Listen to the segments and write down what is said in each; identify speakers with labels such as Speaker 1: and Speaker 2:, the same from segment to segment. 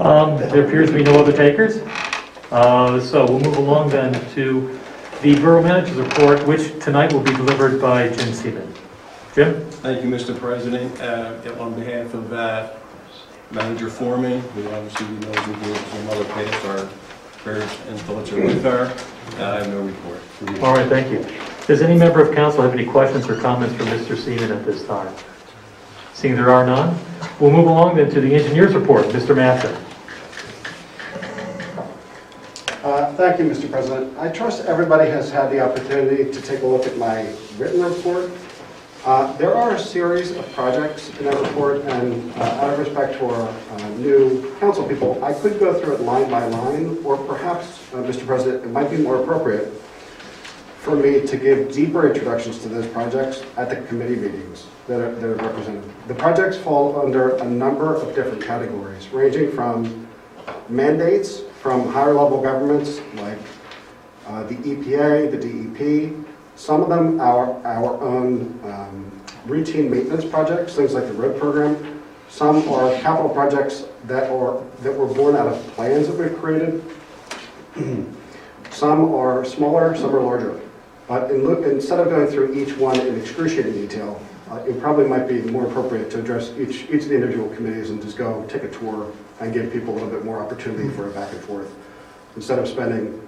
Speaker 1: There appears to be no other takers. So we'll move along then to the Borough Manager's Report, which tonight will be delivered by Jim Seaman. Jim?
Speaker 2: Thank you, Mr. President. On behalf of Manager Foreman, who obviously we know we do some other past, our prayers and thoughts are with her. I have no report.
Speaker 1: All right, thank you. Does any member of council have any questions or comments for Mr. Seaman at this time? Seeing there are none, we'll move along then to the Engineer's Report. Mr. Master.
Speaker 3: Thank you, Mr. President. I trust everybody has had the opportunity to take a look at my written report. There are a series of projects in that report, and out of respect to our new council people, I could go through it line by line, or perhaps, Mr. President, it might be more appropriate for me to give deeper introductions to those projects at the committee meetings that are represented. The projects fall under a number of different categories, ranging from mandates from higher level governments like the EPA, the DEP, some of them our own routine maintenance projects, things like the road program. Some are capital projects that were born out of plans that we've created. Some are smaller, some are larger. But instead of going through each one in excruciating detail, it probably might be more appropriate to address each of the individual committees and just go take a tour and give people a little bit more opportunity for a back and forth, instead of spending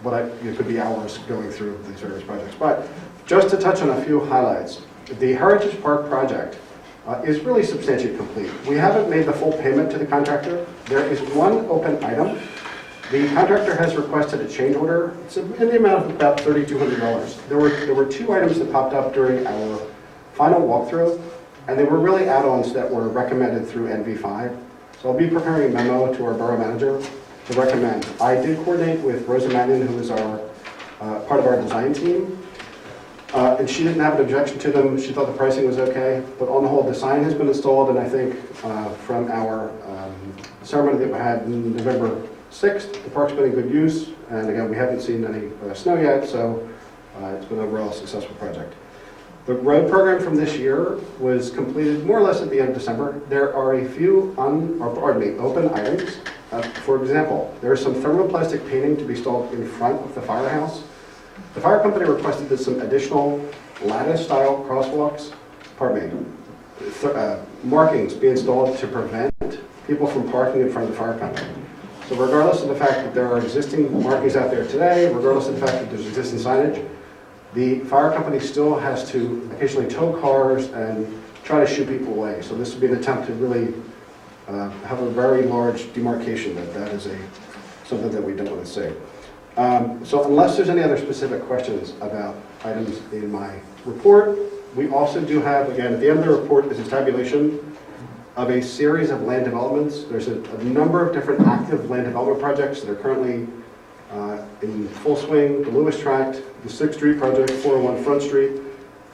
Speaker 3: it could be hours going through these various projects. But just to touch on a few highlights, the Heritage Park project is really substantially complete. We haven't made the full payment to the contractor. There is one open item. The contractor has requested a change order. It's in the amount of about $3,200. There were two items that popped up during our final walkthrough, and they were really add-ons that were recommended through NV5. So I'll be preparing a memo to our borough manager to recommend. I did coordinate with Rosa Mannion, who is our part of our design team, and she didn't have an objection to them. She thought the pricing was okay, but on the whole, the sign has been installed, and I think from our ceremony that we had on November 6th, the park's been in good use, and again, we haven't seen any snow yet, so it's been overall a successful project. The road program from this year was completed more or less at the end of December. There are a few open items. For example, there is some thermoplastic painting to be installed in front of the firehouse. The fire company requested that some additional lattice-style crosswalks, markings be installed to prevent people from parking in front of the fire company. So regardless of the fact that there are existing markings out there today, regardless of the fact that there's existing signage, the fire company still has to occasionally tow cars and try to shoo people away. So this would be an attempt to really have a very large demarcation that is something that we don't want to see. So unless there's any other specific questions about items in my report, we also do have, again, at the end of the report is a tabulation of a series of land developments. There's a number of different active land development projects that are currently in full swing. The Lewis Tract, the 6th Street project, 401 Front Street.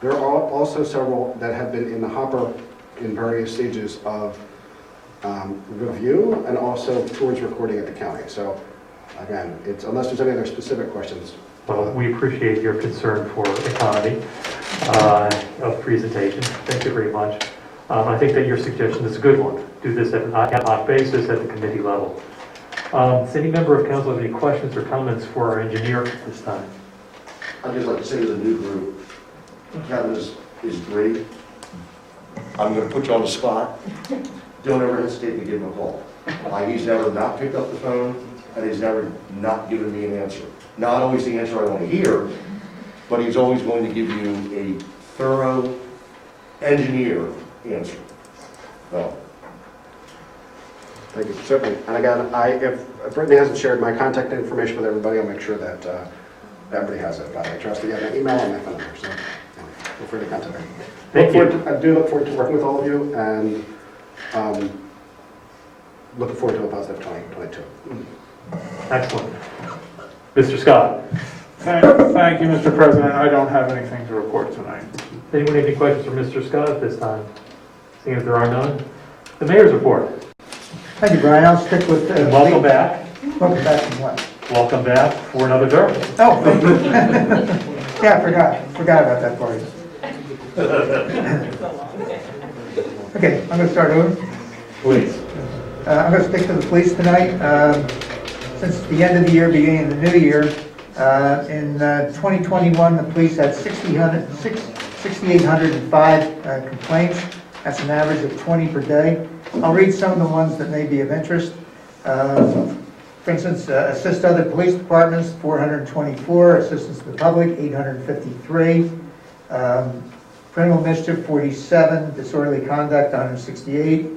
Speaker 3: There are also several that have been in the hopper in various stages of review and also towards recording at the county. So again, unless there's any other specific questions.
Speaker 1: Well, we appreciate your concern for economy of presentation. Thank you very much. I think that your suggestion is a good one. Do this at an ad hoc basis at the committee level. Does any member of council have any questions or comments for our engineer at this time?
Speaker 4: I'd just like to say to the new group, Kevin is great. I'm going to put you on the spot. Don't ever hesitate to give him a call. He's never not picked up the phone, and he's never not given me an answer. Not always the answer I want to hear, but he's always going to give you a thorough engineer answer. Well,
Speaker 3: Thank you, certainly. And again, if Brittany hasn't shared my contact information with everybody, I'll make sure that everybody has it. But I trust that you have my email and my phone number, so feel free to contact me.
Speaker 1: Thank you.
Speaker 3: I do look forward to working with all of you, and looking forward to a positive 2022.
Speaker 1: Excellent. Mr. Scott.
Speaker 5: Thank you, Mr. President. I don't have anything to report tonight.
Speaker 1: Anyone have any questions for Mr. Scott at this time? Seeing as there are none. The mayor's report.
Speaker 6: Thank you, Brian. I'll stick with...
Speaker 1: Welcome back.
Speaker 6: Welcome back from what?
Speaker 1: Welcome back for another term.
Speaker 6: Oh, thank you. Yeah, I forgot about that part. Okay, I'm going to start over.
Speaker 1: Please.
Speaker 6: I'm going to stick to the police tonight. Since the end of the year, beginning of the new year, in 2021, the police had 6,805 complaints. That's an average of 20 per day. I'll read some of the ones that may be of interest. For instance, assist other police departments, 424. Assistance to the public, 853. Criminal mischief, 47. Disorderly conduct, 168.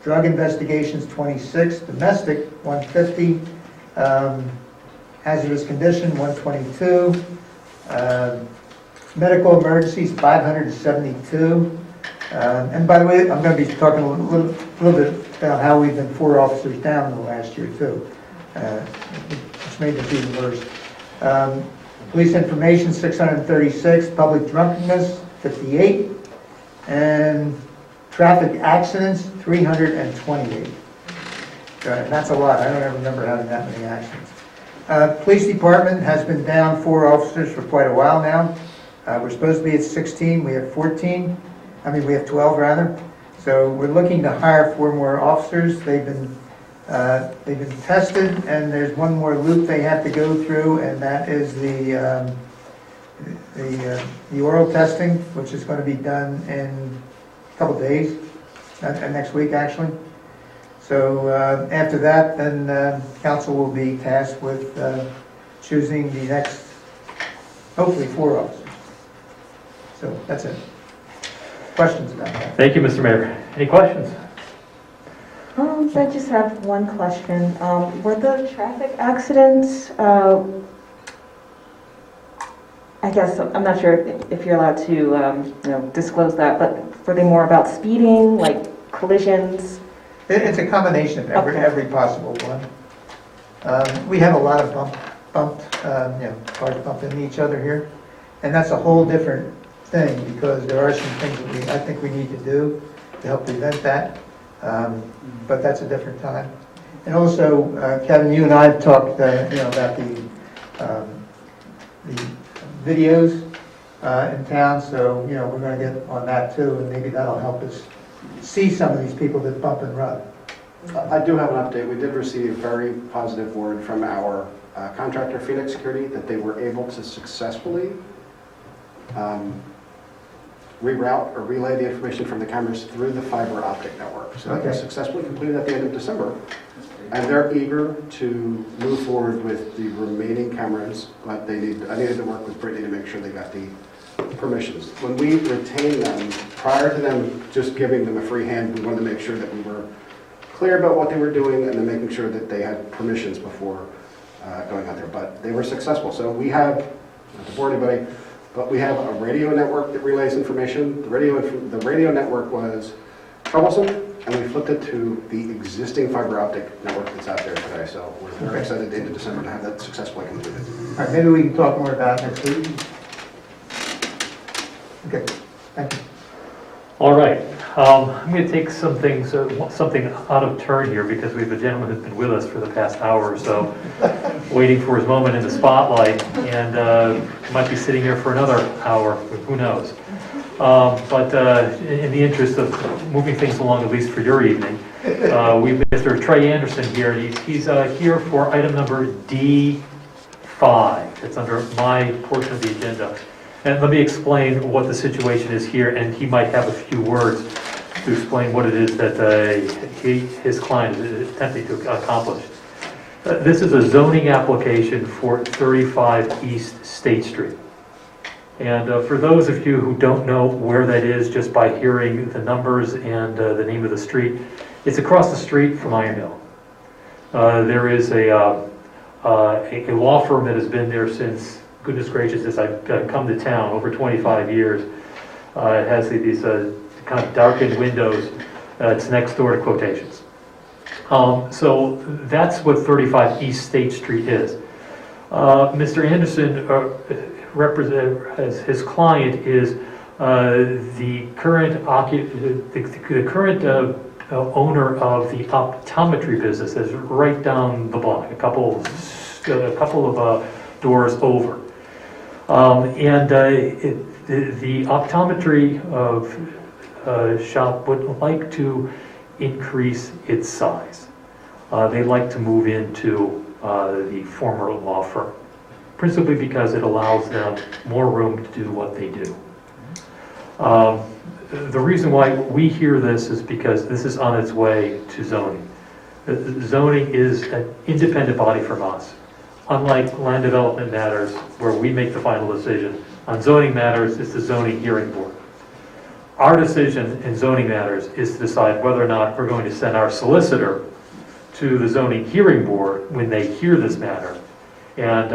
Speaker 6: Drug investigations, 26. Domestic, 150. Hazardous condition, 122. Medical emergencies, 572. And by the way, I'm going to be talking a little bit about how we've been 4 officers down in the last year too, which made this even worse. Police information, 636. Public drunkenness, 58. And traffic accidents, 328. That's a lot. I don't ever remember having that many accidents. Police department has been down 4 officers for quite a while now. We're supposed to be at 16. We have 14. We have 12 rather. So we're looking to hire 4 more officers. They've been tested, and there's one more loop they have to go through, and that is the oral testing, which is going to be done in a couple days, next week actually. So after that, then council will be tasked with choosing the next, hopefully 4 officers. So that's it. Questions about that?
Speaker 1: Thank you, Mr. Mayor. Any questions?
Speaker 7: So I just have one question. Were the traffic accidents, I guess, I'm not sure if you're allowed to disclose that, but were they more about speeding, like collisions?
Speaker 6: It's a combination of every possible one. We have a lot of cars bump into each other here, and that's a whole different thing because there are some things that I think we need to do to help prevent that, but that's a different time. And also, Kevin, you and I have talked, about the videos in town, so we're going to get on that too, and maybe that'll help us see some of these people that bump and run.
Speaker 3: I do have an update. We did receive very positive word from our contractor, Phoenix Security, that they were able to successfully reroute or relay the information from the cameras through the fiber optic network. So that was successfully completed at the end of December. And they're eager to move forward with the remaining cameras, but I needed to work with Brittany to make sure they got the permissions. When we retained them, prior to them just giving them a free hand, we wanted to make sure that we were clear about what they were doing and then making sure that they had permissions before going out there. But they were successful. So we have, not to bore anybody, but we have a radio network that relays information. The radio network was troublesome, and we flipped it to the existing fiber optic network that's out there today. So we're very excited at the end of December to have that successfully completed.
Speaker 6: All right, maybe we can talk more about it next week. Okay, thank you.
Speaker 1: All right. I'm going to take something out of turn here because we have a gentleman who's been with us for the past hour or so, waiting for his moment in the spotlight, and might be sitting here for another hour. Who knows? But in the interest of moving things along, at least for your evening, we've Mr. Trey Anderson here. He's here for item number D5. It's under my portion of the agenda. And let me explain what the situation is here, and he might have a few words to explain what it is that his client is attempting to accomplish. This is a zoning application for 35 East State Street. And for those of you who don't know where that is just by hearing the numbers and the name of the street, it's across the street from Iron Hill. There is a law firm that has been there since, goodness gracious, as I've come to town, over 25 years. It has these kind of darkened windows. It's next door to Quotations. So that's what 35 East State Street is. Mr. Anderson as his client is the current owner of the optometry business that's right down the block, a couple of doors over. The optometry shop would like to increase its size. they like to move into the former law firm, principally because it allows them more room to do what they do. The reason why we hear this is because this is on its way to zoning. Zoning is an independent body from us. Unlike land development matters, where we make the final decision, on zoning matters, it's the zoning hearing board. Our decision in zoning matters is to decide whether or not we're going to send our solicitor to the zoning hearing board when they hear this matter, and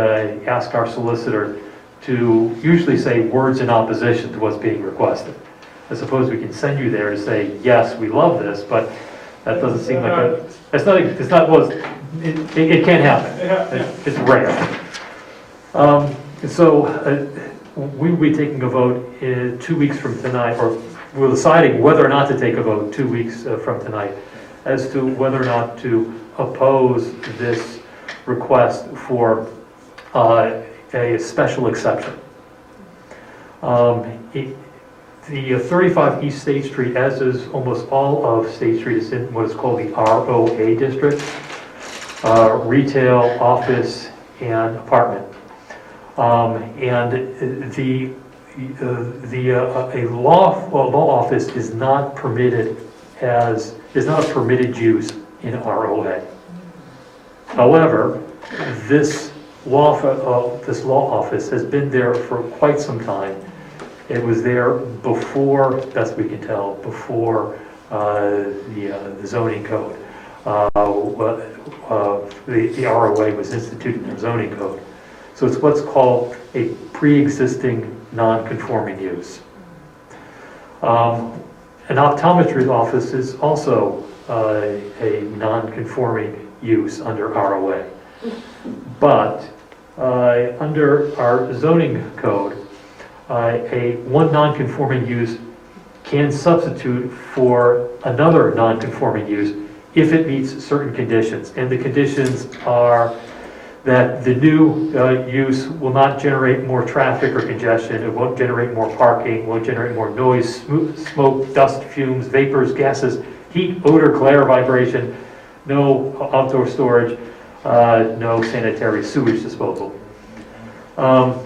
Speaker 1: ask our solicitor to usually say words in opposition to what's being requested. I suppose we can send you there to say, yes, we love this, but that doesn't seem like a, well, it can't happen. It's rare. We will be taking a vote 2 weeks from tonight, or we're deciding whether or not to take a vote 2 weeks from tonight as to whether or not to oppose this request for a special exception. The 35 East State Street, as is almost all of State Street, is in what is called the ROA district, retail, office, and apartment. A law office is not permitted is not a permitted use in ROA. However, this law office has been there for quite some time. It was there before, best we can tell, before the zoning code. The ROA was instituted in the zoning code. So it's what's called a pre-existing non-conforming use. An optometry office is also a non-conforming use under ROA. But under our zoning code, one non-conforming use can substitute for another non-conforming use if it meets certain conditions. And the conditions are that the new use will not generate more traffic or congestion, it won't generate more parking, won't generate more noise, smoke, dust, fumes, vapors, gases, heat, odor, glare, vibration, no outdoor storage, no sanitary sewage disposal. The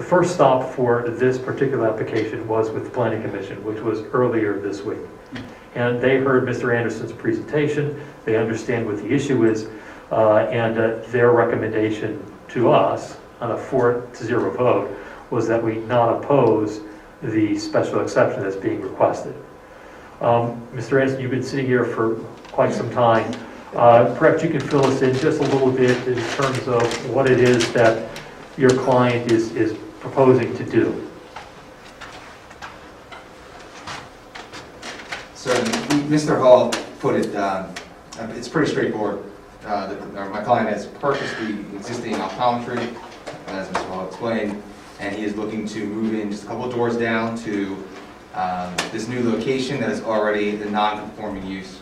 Speaker 1: first stop for this particular application was with the Planning Commission, which was earlier this week. And they heard Mr. Anderson's presentation, they understand what the issue is, and their recommendation to us on a 4-0 vote was that we not oppose the special exception that's being requested. Mr. Anderson, you've been sitting here for quite some time. Perhaps you can fill us in just a little bit in terms of what it is that your client is proposing to do.
Speaker 8: So Mr. Hall put it, it's pretty straightforward. My client has purchased the existing optometry, as Mr. Hall explained, and he is looking to move in just a couple of doors down to this new location that is already the non-conforming use.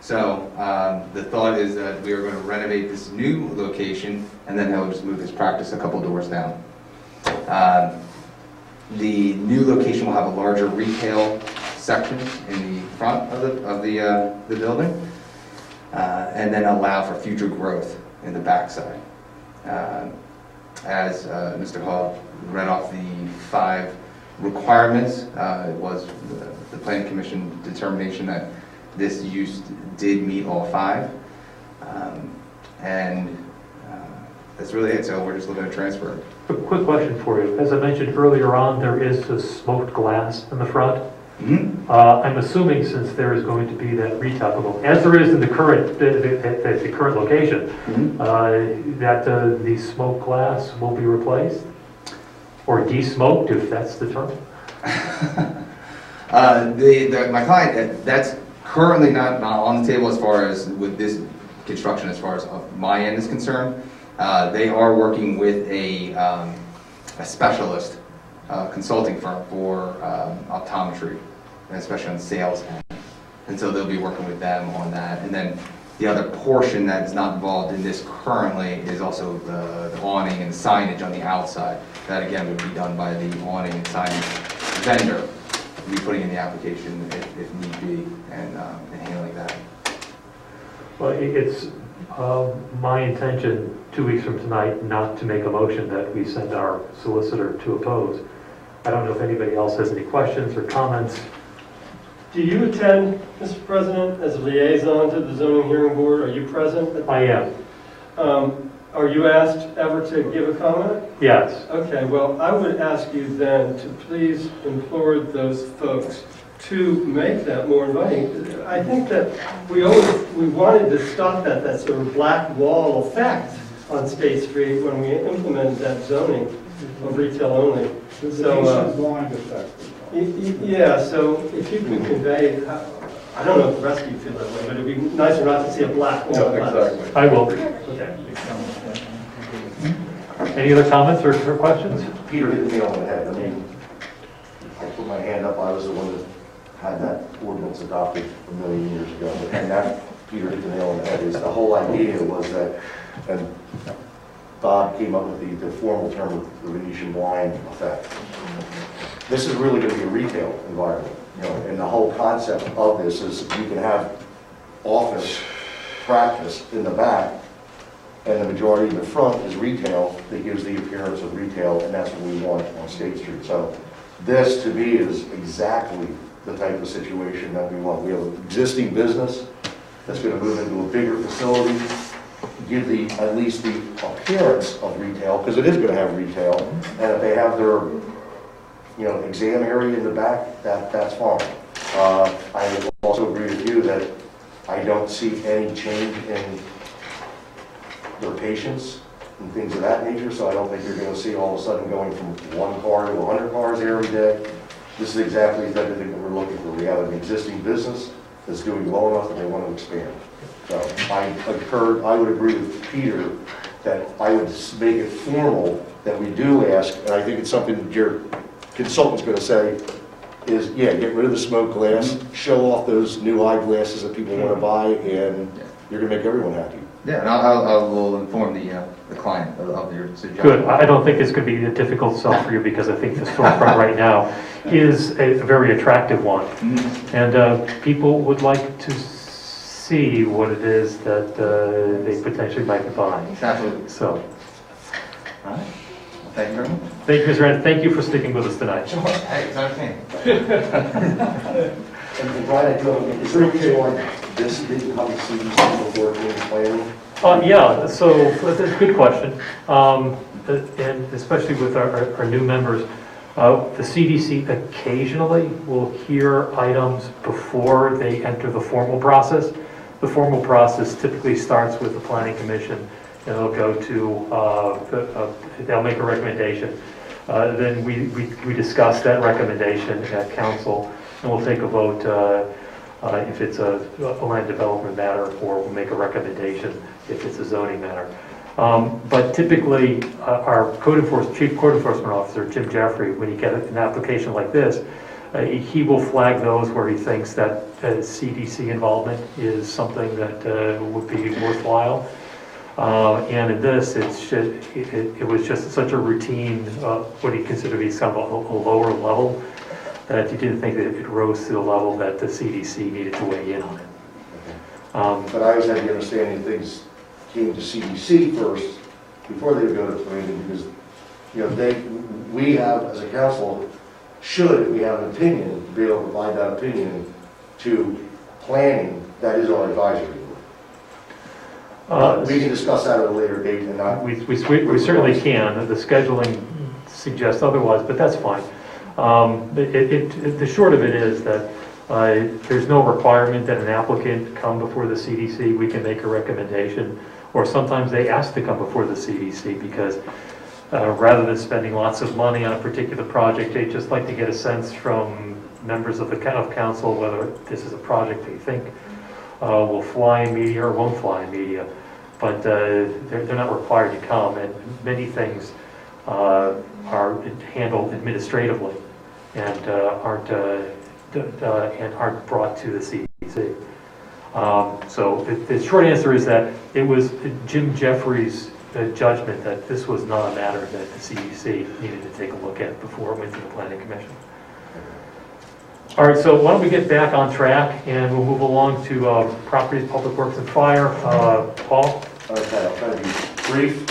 Speaker 8: So the thought is that we are going to renovate this new location, and then he'll just move his practice a couple doors down. The new location will have a larger retail section in the front of the building, and then allow for future growth in the backside. As Mr. Hall read off the 5 requirements, it was the Planning Commission determination that this use did meet all 5, and that's really it. So we're just looking to transfer.
Speaker 1: A quick question for you. As I mentioned earlier on, there is a smoked glass in the front.
Speaker 8: Mm-hmm.
Speaker 1: I'm assuming since there is going to be that retail component, as there is in the current location,
Speaker 8: Mm-hmm.
Speaker 1: that the smoked glass will be replaced or de-smoked, if that's the term.
Speaker 8: My client, that's currently not on the table as far as with this construction, as far as my end is concerned. They are working with a specialist consulting firm for optometry, and especially on sales end. And so they'll be working with them on that. And then the other portion that is not involved in this currently is also the awning and signage on the outside. That again would be done by the awning and signage vendor. be putting in the application if need be, and handling that.
Speaker 1: Well, it's my intention, 2 weeks from tonight, not to make a motion that we send our solicitor to oppose. I don't know if anybody else has any questions or comments.
Speaker 9: Do you attend, Mr. President, as a liaison to the zoning hearing board? Are you present?
Speaker 1: I am,
Speaker 9: Are you asked ever to give a comment?
Speaker 1: yes.
Speaker 9: Okay, well, I would ask you then to please implore those folks to make that more inviting. I think that we wanted to stop that sort of black wall effect on State Street when we implemented that zoning of retail only. So,
Speaker 5: blind effect.
Speaker 9: yeah, so if you can convey, I don't know if the rest of you feel that way, but it'd be nicer not to see a black wall.
Speaker 2: Exactly.
Speaker 1: I will.
Speaker 9: Okay.
Speaker 1: Any other comments or questions?
Speaker 4: Peter hit the nail on the head. I mean, I put my hand up, I was the one that had that ordinance adopted a million years ago. And that, Peter hit the nail on the head, is the whole idea was that, and Bob came up with the formal term of the Venetian blind effect. This is really going to be a retail environment, you know, and the whole concept of this is you can have office practice in the back, and the majority in the front is retail that gives the appearance of retail, and that's what we want on State Street. So this, to me, is exactly the type of situation that we want. We have an existing business that's going to move into a bigger facility, give at least the appearance of retail, because it is going to have retail, and if they have their exam area in the back, that's fine. I also agree with you that I don't see any change in their patients and things of that nature, so I don't think you're going to see all of a sudden going from 1 car to 100 cars every day. This is exactly the type of thing that we're looking for. We have an existing business that's doing well enough that they want to expand. So I would agree with Peter that I would make it formal that we do ask, and I think it's something that your consultant's going to say, is, yeah, get rid of the smoke glass, show off those new eyeglasses that people want to buy, and you're going to make everyone happy.
Speaker 8: Yeah, and I will inform the client of your suggestion.
Speaker 1: Good. I don't think it's going to be a difficult sell for you because I think the storefront right now is a very attractive one. And people would like to see what it is that they potentially might be buying.
Speaker 8: Absolutely.
Speaker 1: So,
Speaker 8: All right. Well, thank you very much.
Speaker 1: thank you, Mr. Rand. Thank you for sticking with us tonight.
Speaker 8: Sure. Hey, it's entertaining.
Speaker 4: And Brian, I do have, is there a reason why this didn't come to CDC before it came to planning?
Speaker 1: Yeah, so that's a good question. And especially with our new members, the CDC occasionally will hear items before they enter the formal process. The formal process typically starts with the Planning Commission, and they'll go to, they'll make a recommendation. Then we discuss that recommendation at council, and we'll take a vote if it's a land development matter, or we'll make a recommendation if it's a zoning matter. But typically, our Chief Code Enforcement Officer, Jim Jeffrey, when you get an application like this, he will flag those where he thinks that CDC involvement is something that would be worthwhile. And in this, it was just such a routine, what he considered to be some a lower level, that he didn't think that it rose to the level that the CDC needed to weigh in on it.
Speaker 4: But I always had the understanding things came to CDC first before they would go to planning, because we have, as a council, should we have an opinion, be able to provide that opinion to planning. That is our advisory board. We can discuss that at a later date and not.
Speaker 1: We certainly can. The scheduling suggests otherwise, but that's fine. The short of it is that there's no requirement that an applicant come before the CDC. We can make a recommendation, or sometimes they ask to come before the CDC because rather than spending lots of money on a particular project, they just like to get a sense from members of the council whether this is a project they think will fly in media or won't fly in media. But they're not required to come, and many things are handled administratively and aren't brought to the CDC. So the short answer is that it was Jim Jeffrey's judgment that this was not a matter that the CDC needed to take a look at before it went to the Planning Commission. All right, so why don't we get back on track and we'll move along to properties, public works and fire. Paul?
Speaker 4: Okay, I'll try to be brief.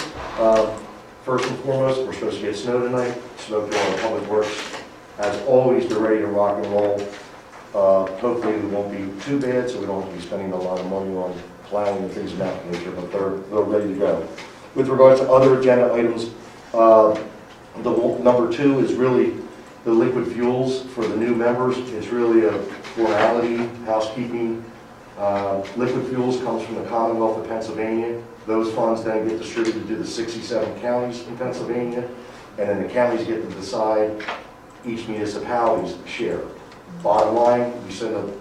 Speaker 4: First and foremost, we're supposed to get snow tonight, snow going on Public Works. As always, they're ready to rock and roll. Hopefully it won't be too bad, so we don't have to be spending a lot of money on plowing and things of that nature, but they're ready to go. With regards to other agenda items, the number 2 is really the liquid fuels for the new members. It's really a formality, housekeeping. Liquid fuels comes from the Commonwealth of Pennsylvania. Those funds then get distributed to the 67 counties in Pennsylvania, and then the counties get to decide each municipality's share. Bottom line, we send a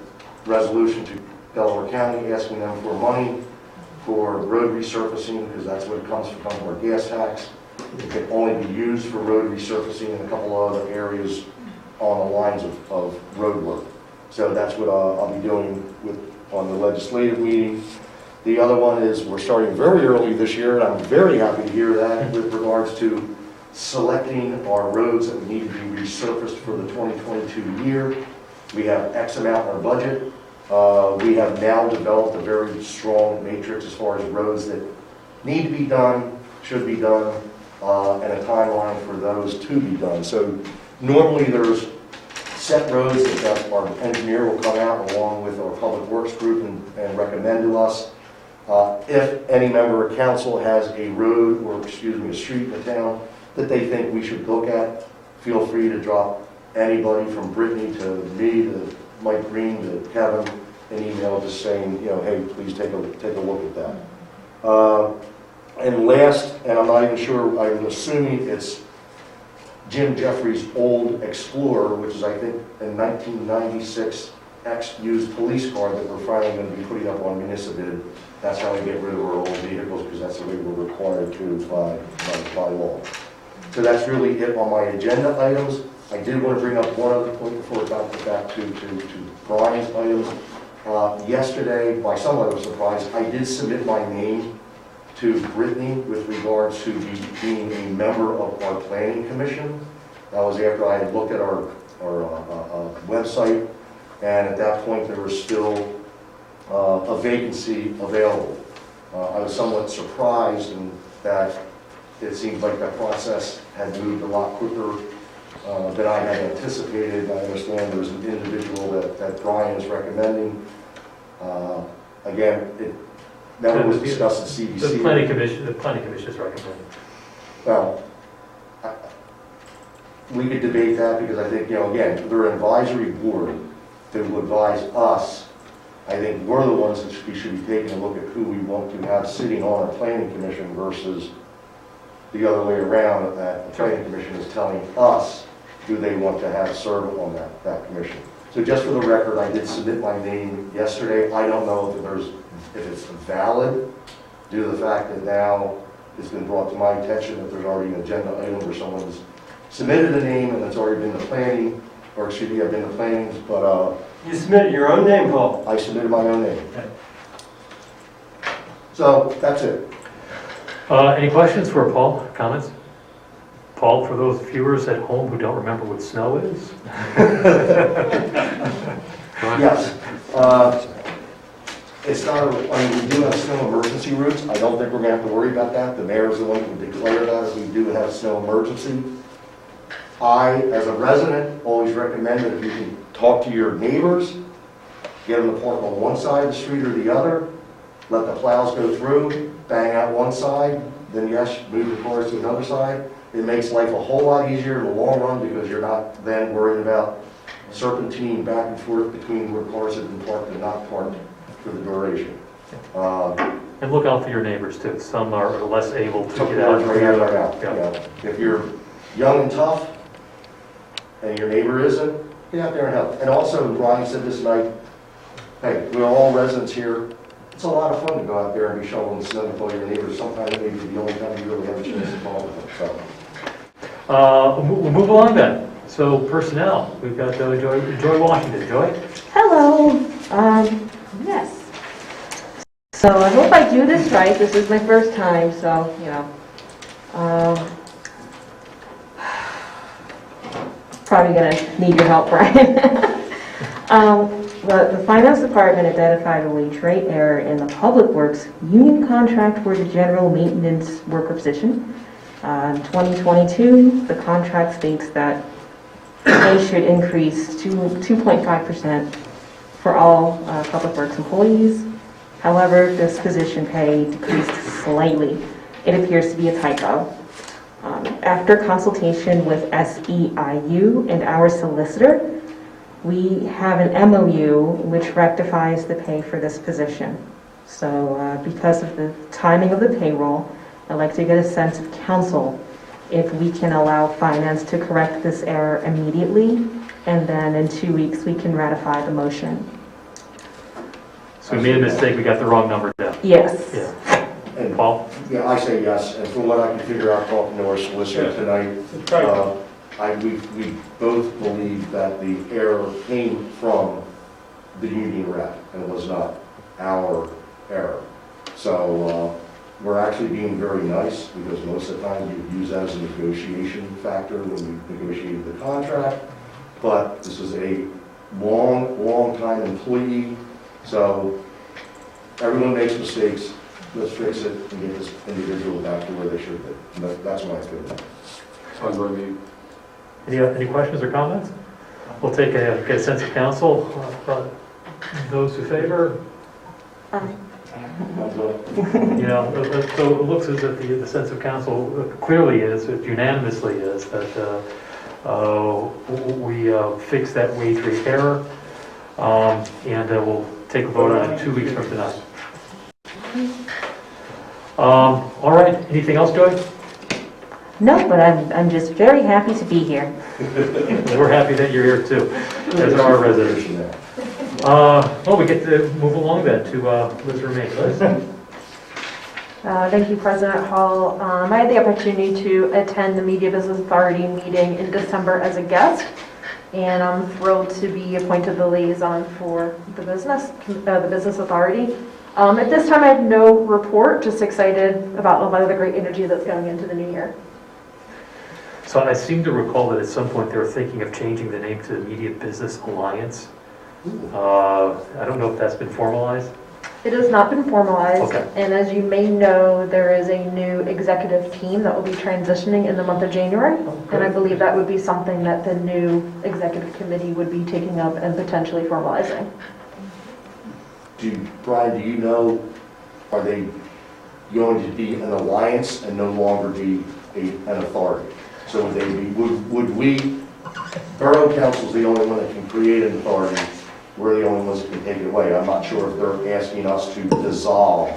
Speaker 4: resolution to Delaware County asking them for money for road resurfacing, because that's what it comes from our gas tax. It can only be used for road resurfacing in a couple of other areas on the lines of road work. So that's what I'll be doing on the legislative meeting. The other one is we're starting very early this year, and I'm very happy to hear that with regards to selecting our roads that need to be resurfaced for the 2022 year. We have X amount in our budget. We have now developed a very strong matrix as far as roads that need to be done, should be done, and a timeline for those to be done. So normally there's set roads that our engineer will come out along with our public works group and recommend to us. If any member of council has a road or, a street in the town that they think we should look at, feel free to drop anybody from Brittany to me to Mike Green to Kevin an email just saying, hey, please take a look at that. And last, and I'm not even sure, I'm assuming it's Jim Jeffrey's old Explorer, which is, I think, a 1996 ex-used police car that we're finally going to be putting up on municipal. That's how we get rid of our old vehicles, because that's the way we're required to by law. So that's really it on my agenda items. I did want to bring up one other point before we got back to Brian's items. Yesterday, by somewhat of a surprise, I did submit my name to Brittany with regards to being a member of our planning commission. That was after I had looked at our website, and at that point there was still a vacancy available. I was somewhat surprised in that it seems like that process had moved a lot quicker than I had anticipated. I understand there's an individual that Brian is recommending. Again, it never was discussed at CBC.
Speaker 1: The planning commission is recommending.
Speaker 4: Well, we could debate that because I think, again, they're an advisory board to advise us. I think we're the ones that should be taking a look at who we want to have sitting on our planning commission versus the other way around, that the planning commission is telling us who they want to have serve on that commission. So just for the record, I did submit my name yesterday. I don't know if it's valid due to the fact that now it's been brought to my attention that there's already an agenda item where someone's submitted a name and it's already been the planning, or excuse me, I've been the plannings, but
Speaker 9: You submitted your own name, Paul.
Speaker 4: I submitted my own name. So that's it.
Speaker 1: Any questions for Paul? Comments? Paul, for those viewers at home who don't remember what snow is?
Speaker 4: Yes. It's not, we do have snow emergency routes. I don't think we're going to have to worry about that. The mayor is the one who declared that if we do have snow emergency. I, as a resident, always recommend that if you can talk to your neighbors, get them to park on one side of the street or the other, let the plows go through, bang out one side, then yes, move the cars to another side. It makes life a whole lot easier in the long run because you're not then worrying about serpentine back and forth between where cars have been parked and not parked for the duration.
Speaker 1: And look out for your neighbors too. Some are less able to get
Speaker 4: Right
Speaker 1: out.
Speaker 4: out. Yeah. If you're young and tough and your neighbor isn't, get out there and help. And also, Ronnie said this night, hey, we're all residents here. It's a lot of fun to go out there and be shoveling snow with all your neighbors. Sometimes it may be the only time you really have a chance to talk with them. So.
Speaker 1: We'll move along then. So personnel, we've got Joy Washington. Joy?
Speaker 7: Hello. Yes. So I hope I do this right. This is my first time, so, probably gonna need your help, Brian. The Finance Department identified a wage rate error in the Public Works union contract for the general maintenance worker position. In 2022, the contract states that pay should increase to 2.5% for all Public Works employees. However, this position pay decreased slightly. It appears to be a typo. After consultation with SEIU and our solicitor, we have an MOU which rectifies the pay for this position. So because of the timing of the payroll, I'd like to get a sense of council if we can allow finance to correct this error immediately, and then in 2 weeks we can ratify the motion.
Speaker 1: So we made a mistake, we got the wrong number down.
Speaker 7: Yes.
Speaker 1: Yeah.
Speaker 4: And,
Speaker 1: Paul?
Speaker 4: yeah, I say yes, and from what I can figure out talking to our solicitor
Speaker 9: Yeah.
Speaker 4: tonight, we both believe that the error came from the union rep, and it was not our error. So we're actually being very nice, because most of the time you use that as a negotiation factor when you negotiated the contract. But this is a long time employee, so everyone makes mistakes. Let's fix it and get this individual back to where they should be. And that's my opinion.
Speaker 2: Fine by me.
Speaker 1: Any questions or comments? We'll take get a sense of council. Those who favor, you know, so it looks as if the sense of council clearly is, unanimously is, that we fix that wage rate error, and we'll take a vote on it 2 weeks from tonight. All right, anything else, Joy?
Speaker 7: No, but I'm just very happy to be here.
Speaker 1: We're happy that you're here too, as are our residents. Well, we get to move along then to Liz Remain. Liz?
Speaker 10: Thank you, President Hall. I had the opportunity to attend the Media Business Authority meeting in December as a guest, and I'm thrilled to be appointed the liaison for the Business Authority. At this time, I have no report, just excited about a lot of the great energy that's going into the new year.
Speaker 1: So I seem to recall that at some point they were thinking of changing the name to the Media Business Alliance. I don't know if that's been formalized.
Speaker 10: It has not been formalized,
Speaker 1: Okay.
Speaker 10: and as you may know, there is a new executive team that will be transitioning in the month of January, and I believe that would be something that the new executive committee would be taking up and potentially formalizing.
Speaker 4: Brian, do you know, are they going to be an alliance and no longer be an authority? So would they be, would we, Borough Council is the only one that can create an authority, we're the only ones that can take it away. I'm not sure if they're asking us to dissolve.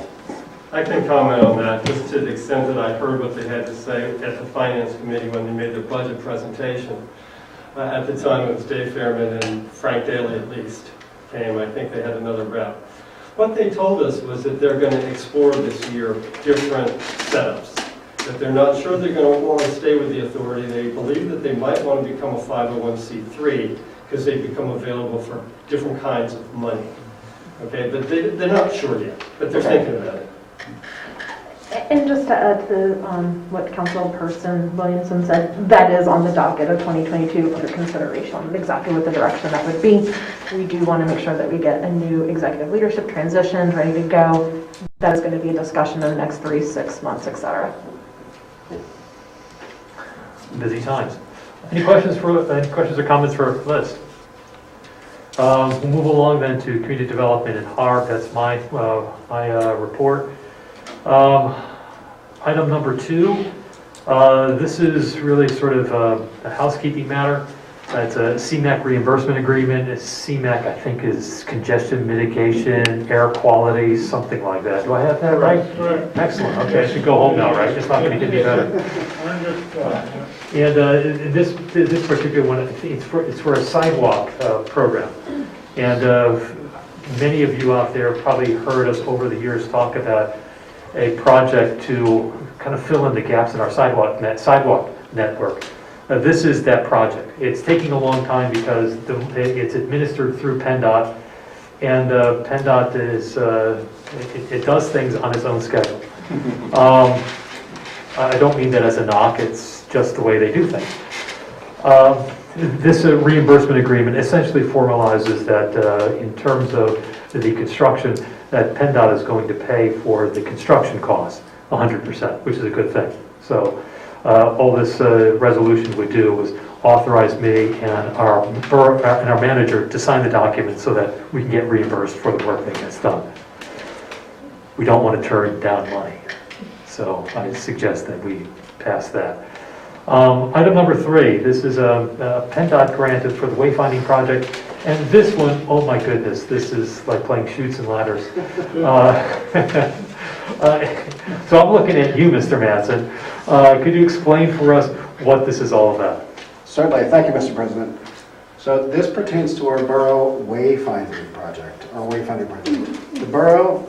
Speaker 9: I can comment on that, just to the extent that I heard what they had to say at the Finance Committee when they made their budget presentation. At the time, it was Dave Fairman and Frank Daly at least came. I think they had another rep. What they told us was that they're going to explore this year different setups, that they're not sure they're going to want to stay with the authority. They believe that they might want to become a 501c3 because they become available for different kinds of money. Okay, but they're not sure yet, but they're thinking about it.
Speaker 10: And just to add to what Councilperson Williamson said, that is on the docket of 2022 under consideration, exactly what the direction that would be. We do want to make sure that we get a new executive leadership transition ready to go. That is going to be a discussion in the next 3, 6 months, etc.
Speaker 1: Busy times. Any questions or comments for Liz? We'll move along then to community development and HARB. That's my report. Item number 2. This is really sort of a housekeeping matter. It's a CMAQ reimbursement agreement. CMAQ, I think, is congestion mitigation, air quality, something like that. Do I have that right?
Speaker 5: Right.
Speaker 1: Excellent. Okay, I should go home now, right? It's not going to get any better. And this particular one, it's for a sidewalk program. And many of you out there probably heard us over the years talk about a project to kind of fill in the gaps in our sidewalk network. This is that project. It's taking a long time because it's administered through PennDOT, and PennDOT is it does things on its own schedule. I don't mean that as a knock. It's just the way they do things. This reimbursement agreement essentially formalizes that in terms of the construction, that PennDOT is going to pay for the construction costs 100%, which is a good thing. So all this resolution would do was authorize me and our manager to sign the document so that we can get reimbursed for the work that gets done. We don't want to turn down money, so I suggest that we pass that. Item number 3, this is a PennDOT granted for the Wayfinding project, and this one, oh my goodness, this is like playing chutes and ladders. So I'm looking at you, Mr. Mattson. Could you explain for us what this is all about?
Speaker 3: Certainly, thank you, Mr. President. So this pertains to our Borough Wayfinding project, The Borough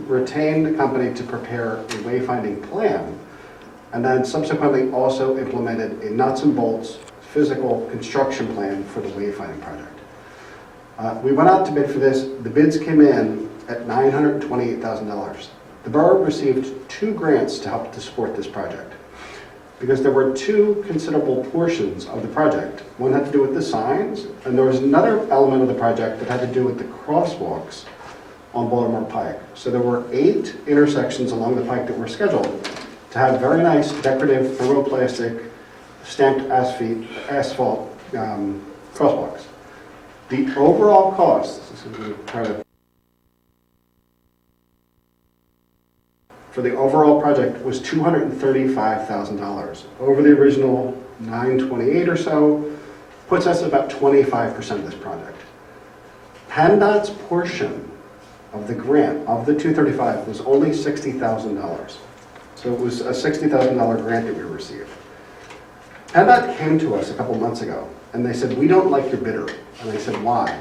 Speaker 3: retained the company to prepare a wayfinding plan, and then subsequently also implemented a nuts and bolts physical construction plan for the wayfinding project. We went out to bid for this. The bids came in at $928,000. The borough received 2 grants to help to support this project because there were 2 considerable portions of the project. One had to do with the signs, and there was another element of the project that had to do with the crosswalks on Baltimore Pike. So there were 8 intersections along the pike that were scheduled to have very nice decorative thermoplastic stamped asphalt crosswalks. The overall cost, for the overall project was $235,000. Over the original $928 or so, puts us at about 25% of this project. PennDOT's portion of the grant, of the $235,000, was only $60,000. So it was a $60,000 grant that we received. PennDOT came to us a couple months ago, and they said, we don't like your bidder. And I said, why?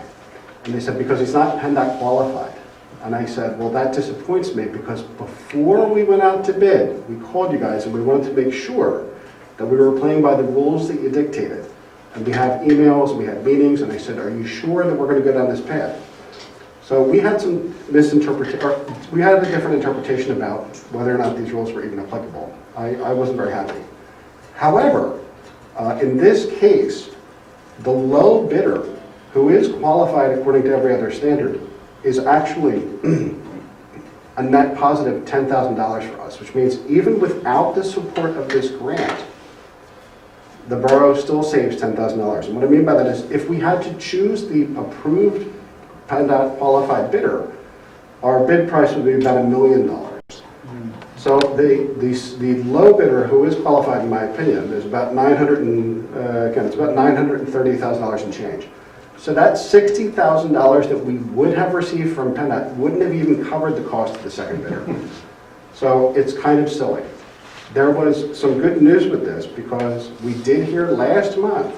Speaker 3: And they said, because he's not PennDOT qualified. And I said, well, that disappoints me, because before we went out to bid, we called you guys and we wanted to make sure that we were playing by the rules that you dictated. And we have emails, we had meetings, and I said, are you sure that we're going to go down this path? So we had some we had a different interpretation about whether or not these rules were even applicable. I wasn't very happy. However, in this case, the low bidder, who is qualified according to every other standard, is actually a net positive $10,000 for us, which means even without the support of this grant, the borough still saves $10,000. And what I mean by that is if we had to choose the approved PennDOT qualified bidder, our bid price would be about $1 million. So the low bidder, who is qualified in my opinion, is about $930,000 and change. So that $60,000 that we would have received from PennDOT wouldn't have even covered the cost of the second bidder. So it's kind of silly. There was some good news with this because we did hear last month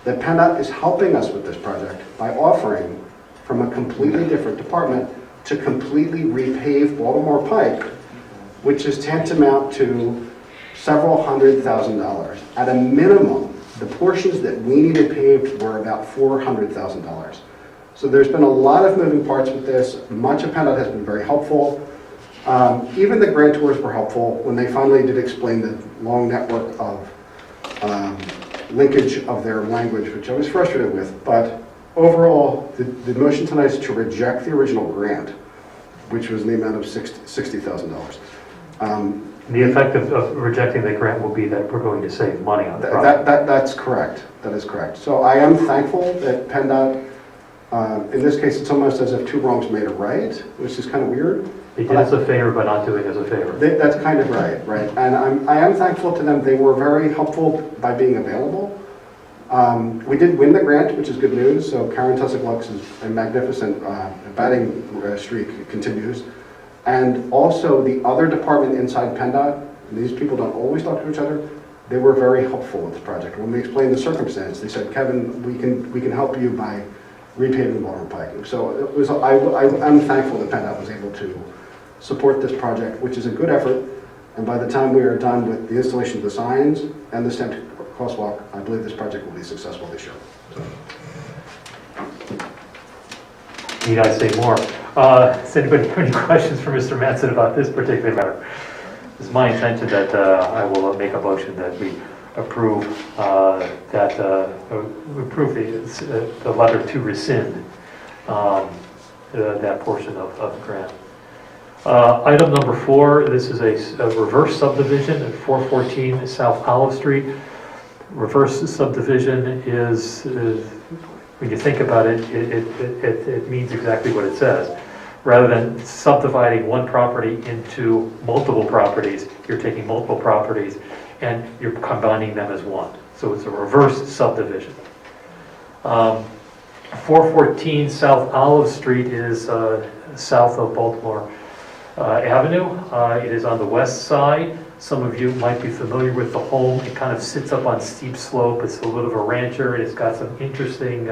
Speaker 3: that PennDOT is helping us with this project by offering from a completely different department to completely repave Baltimore Pike, which is tantamount to several $100,000. At a minimum, the portions that we needed paved were about $400,000. So there's been a lot of moving parts with this. Much of PennDOT has been very helpful. Even the grantors were helpful when they finally did explain the long network of linkage of their language, which I was frustrated with. But overall, the motion tonight is to reject the original grant, which was in the amount of $60,000.
Speaker 1: The effect of rejecting the grant will be that we're going to save money on the project.
Speaker 3: That's correct. That is correct. So I am thankful that PennDOT, in this case, it's almost as if 2 wrongs made a right, which is kind of weird.
Speaker 1: They did us a favor by not doing us a favor.
Speaker 3: That's kind of right. And I am thankful to them. They were very helpful by being available. We did win the grant, which is good news. So Karen Tussigluck's a magnificent batting streak continues. And also the other department inside PennDOT, and these people don't always talk to each other, they were very helpful with the project. When we explained the circumstance, they said, Kevin, we can help you by repaving Baltimore Pike. So it was, I'm thankful that PennDOT was able to support this project, which is a good effort. And by the time we are done with the installation of the signs and the stamped crosswalk, I believe this project will be successful this year.
Speaker 1: Need I say more? Does anybody have any questions for Mr. Mattson about this particular matter? It's my intention that I will make a motion that we approve the letter to rescind that portion of the grant. Item number 4, this is a reverse subdivision at 414 South Olive Street. Reverse subdivision is, when you think about it, it means exactly what it says. Rather than subdividing one property into multiple properties, you're taking multiple properties and you're combining them as one. So it's a reverse subdivision. 414 South Olive Street is south of Baltimore Avenue. It is on the west side. Some of you might be familiar with the home. It kind of sits up on steep slope. It's a little bit of a rancher. It's got some interesting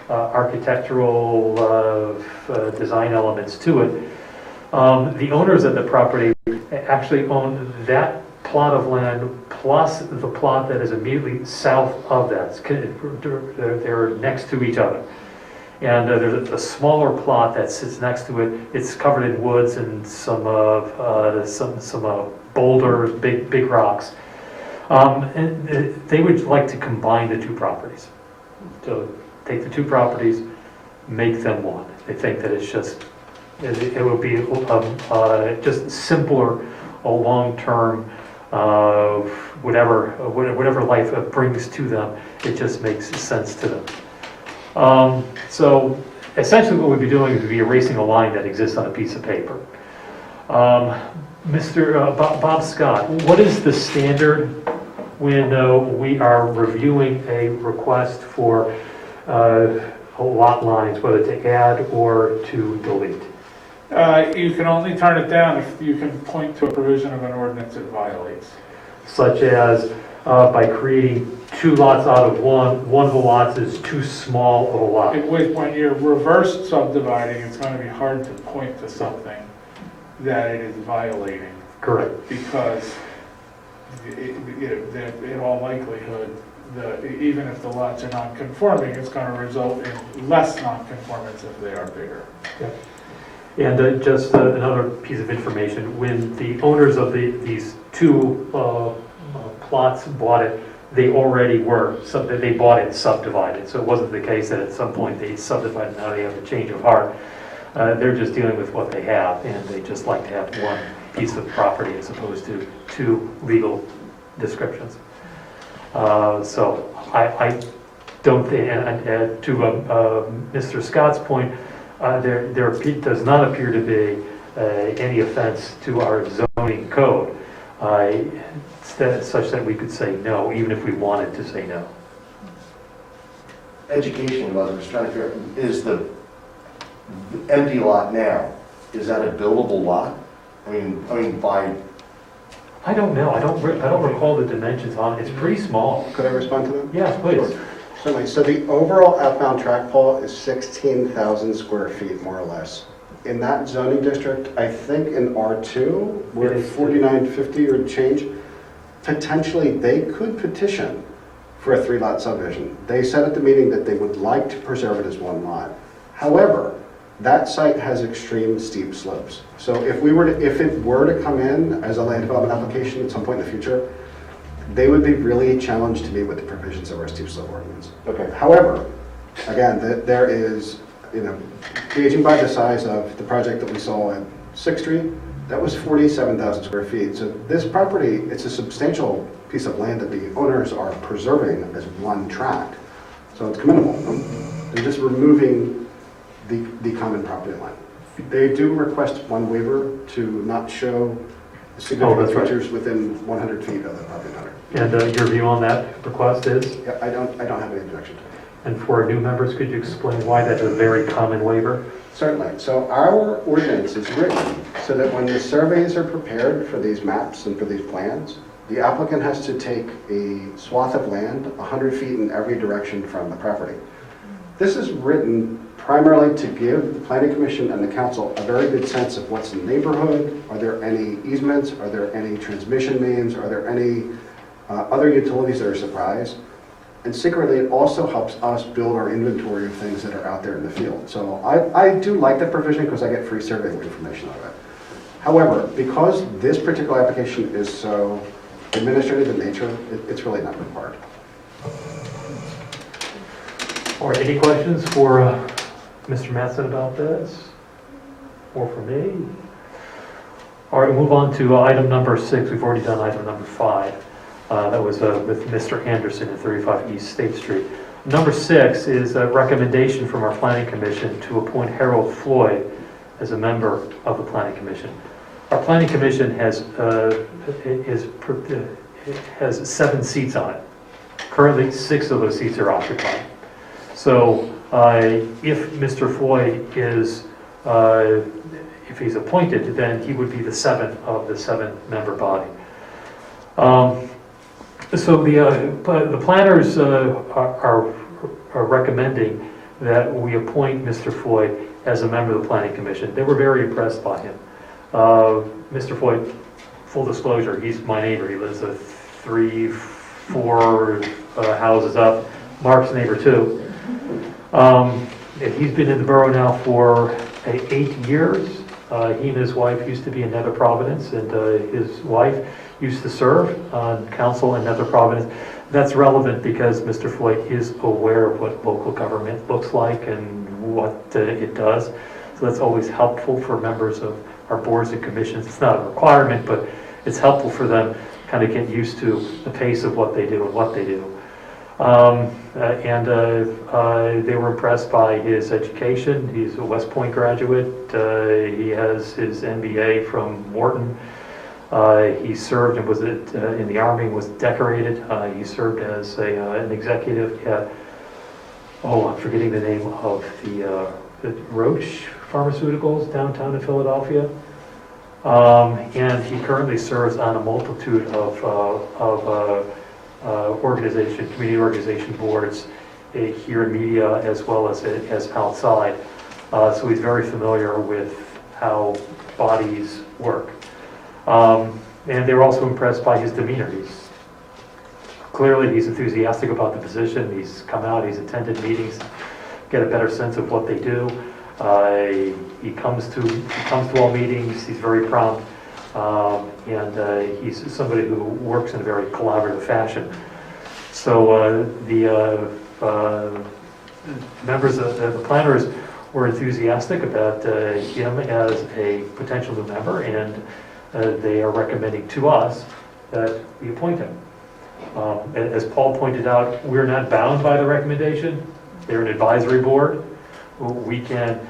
Speaker 1: architectural design elements to it. The owners of the property actually own that plot of land plus the plot that is immediately south of that. They're next to each other. And there's a smaller plot that sits next to it. It's covered in woods and some boulders, big rocks. And they would like to combine the two properties. So take the two properties, make them one. They think that it's just, it would be just simpler, a long-term, whatever life brings to them, it just makes sense to them. So essentially what we'd be doing is we'd be erasing a line that exists on a piece of paper. Mr. Bob Scott, what is the standard when we are reviewing a request for lot lines, whether to add or to delete?
Speaker 5: You can only turn it down if you can point to a provision of an ordinance it violates.
Speaker 1: Such as by creating 2 lots out of one of the lots is too small of a lot.
Speaker 5: When you're reverse subdividing, it's going to be hard to point to something that it is violating.
Speaker 1: Correct.
Speaker 5: Because in all likelihood, even if the lots are non-conforming, it's going to result in less non-conformance if they are bigger.
Speaker 1: Yeah. And just another piece of information, when the owners of these 2 plots bought it, they already they bought it subdivided. So it wasn't the case that at some point they subdivided, now they have a change of heart. They're just dealing with what they have, and they just like to have one piece of property as opposed to 2 legal descriptions. So I don't think, and to Mr. Scott's point, there does not appear to be any offense to our zoning code, such that we could say no, even if we wanted to say no.
Speaker 4: Education about the perspective is the empty lot now, is that a buildable lot? I mean by...
Speaker 1: I don't know. I don't recall the dimensions on it. It's pretty small.
Speaker 3: Could I respond to them?
Speaker 1: Yes, please.
Speaker 3: Sure. Certainly. So the overall outbound track pole is 16,000 square feet, more or less. In that zoning district, I think in R2, we're at 4950 or change. Potentially, they could petition for a 3-lot subdivision. They said at the meeting that they would like to preserve it as 1 lot. However, that site has extreme steep slopes. So if it were to come in as a land development application at some point in the future, they would be really challenged to meet with the provisions of our steep slope ordinance.
Speaker 4: Okay.
Speaker 3: However, again, there is, gauging by the size of the project that we saw at 6th Street, that was 47,000 square feet. So this property, it's a substantial piece of land that the owners are preserving as 1 tract. So it's commendable. They're just removing the common property line. They do request 1 waiver to not show significant features within 100 feet of the property owner.
Speaker 1: And your view on that request is?
Speaker 3: Yeah, I don't have any objection to it.
Speaker 1: And for new members, could you explain why that's a very common waiver?
Speaker 3: Certainly. So our ordinance is written so that when the surveys are prepared for these maps and for these plans, the applicant has to take a swath of land 100 feet in every direction from the property. This is written primarily to give the Planning Commission and the Council a very good sense of what's in the neighborhood. Are there any easements? Are there any transmission mains? Are there any other utilities that are surprised? And secretly, it also helps us build our inventory of things that are out there in the field. So I do like that provision because I get free survey information out of it. However, because this particular application is so administrative in nature, it's really not required.
Speaker 1: All right, any questions for Mr. Mattson about this? Or for me? All right, we'll move on to item number 6. We've already done item number 5. That was with Mr. Anderson at 35 East State Street. Number 6 is a recommendation from our Planning Commission to appoint Harold Floyd as a member of the Planning Commission. Our Planning Commission has 7 seats on it. Currently, 6 of those seats are occupied. So if Mr. Floyd is, if he's appointed, then he would be the 7th of the 7-member body. So the planners are recommending that we appoint Mr. Floyd as a member of the Planning Commission. They were very impressed by him. Mr. Floyd, full disclosure, he's my neighbor. He lives 3-4 houses up. Mark's neighbor too. He's been in the borough now for 8 years. He and his wife used to be in Nether Providence, and his wife used to serve on council in Nether Providence. That's relevant because Mr. Floyd is aware of what local government looks like and what it does. So that's always helpful for members of our boards and commissions. It's not a requirement, but it's helpful for them to kind of get used to the pace of what they do and what they do. They were impressed by his education. He's a West Point graduate. He has his MBA from Wharton. He served and was in the Army, was decorated. He served as an executive at, I'm forgetting the name of the Roche Pharmaceuticals downtown in Philadelphia. And he currently serves on a multitude of community organization boards here in media as well as outside. So he's very familiar with how bodies work. And they were also impressed by his demeanor. Clearly he's enthusiastic about the position. He's come out, he's attended meetings, get a better sense of what they do. He comes to all meetings, he's very prompt. And he's somebody who works in a very collaborative fashion. So the members of the planners were enthusiastic about him as a potential new member, and they are recommending to us that we appoint him. As Paul pointed out, we're not bound by the recommendation. They're an advisory board. We can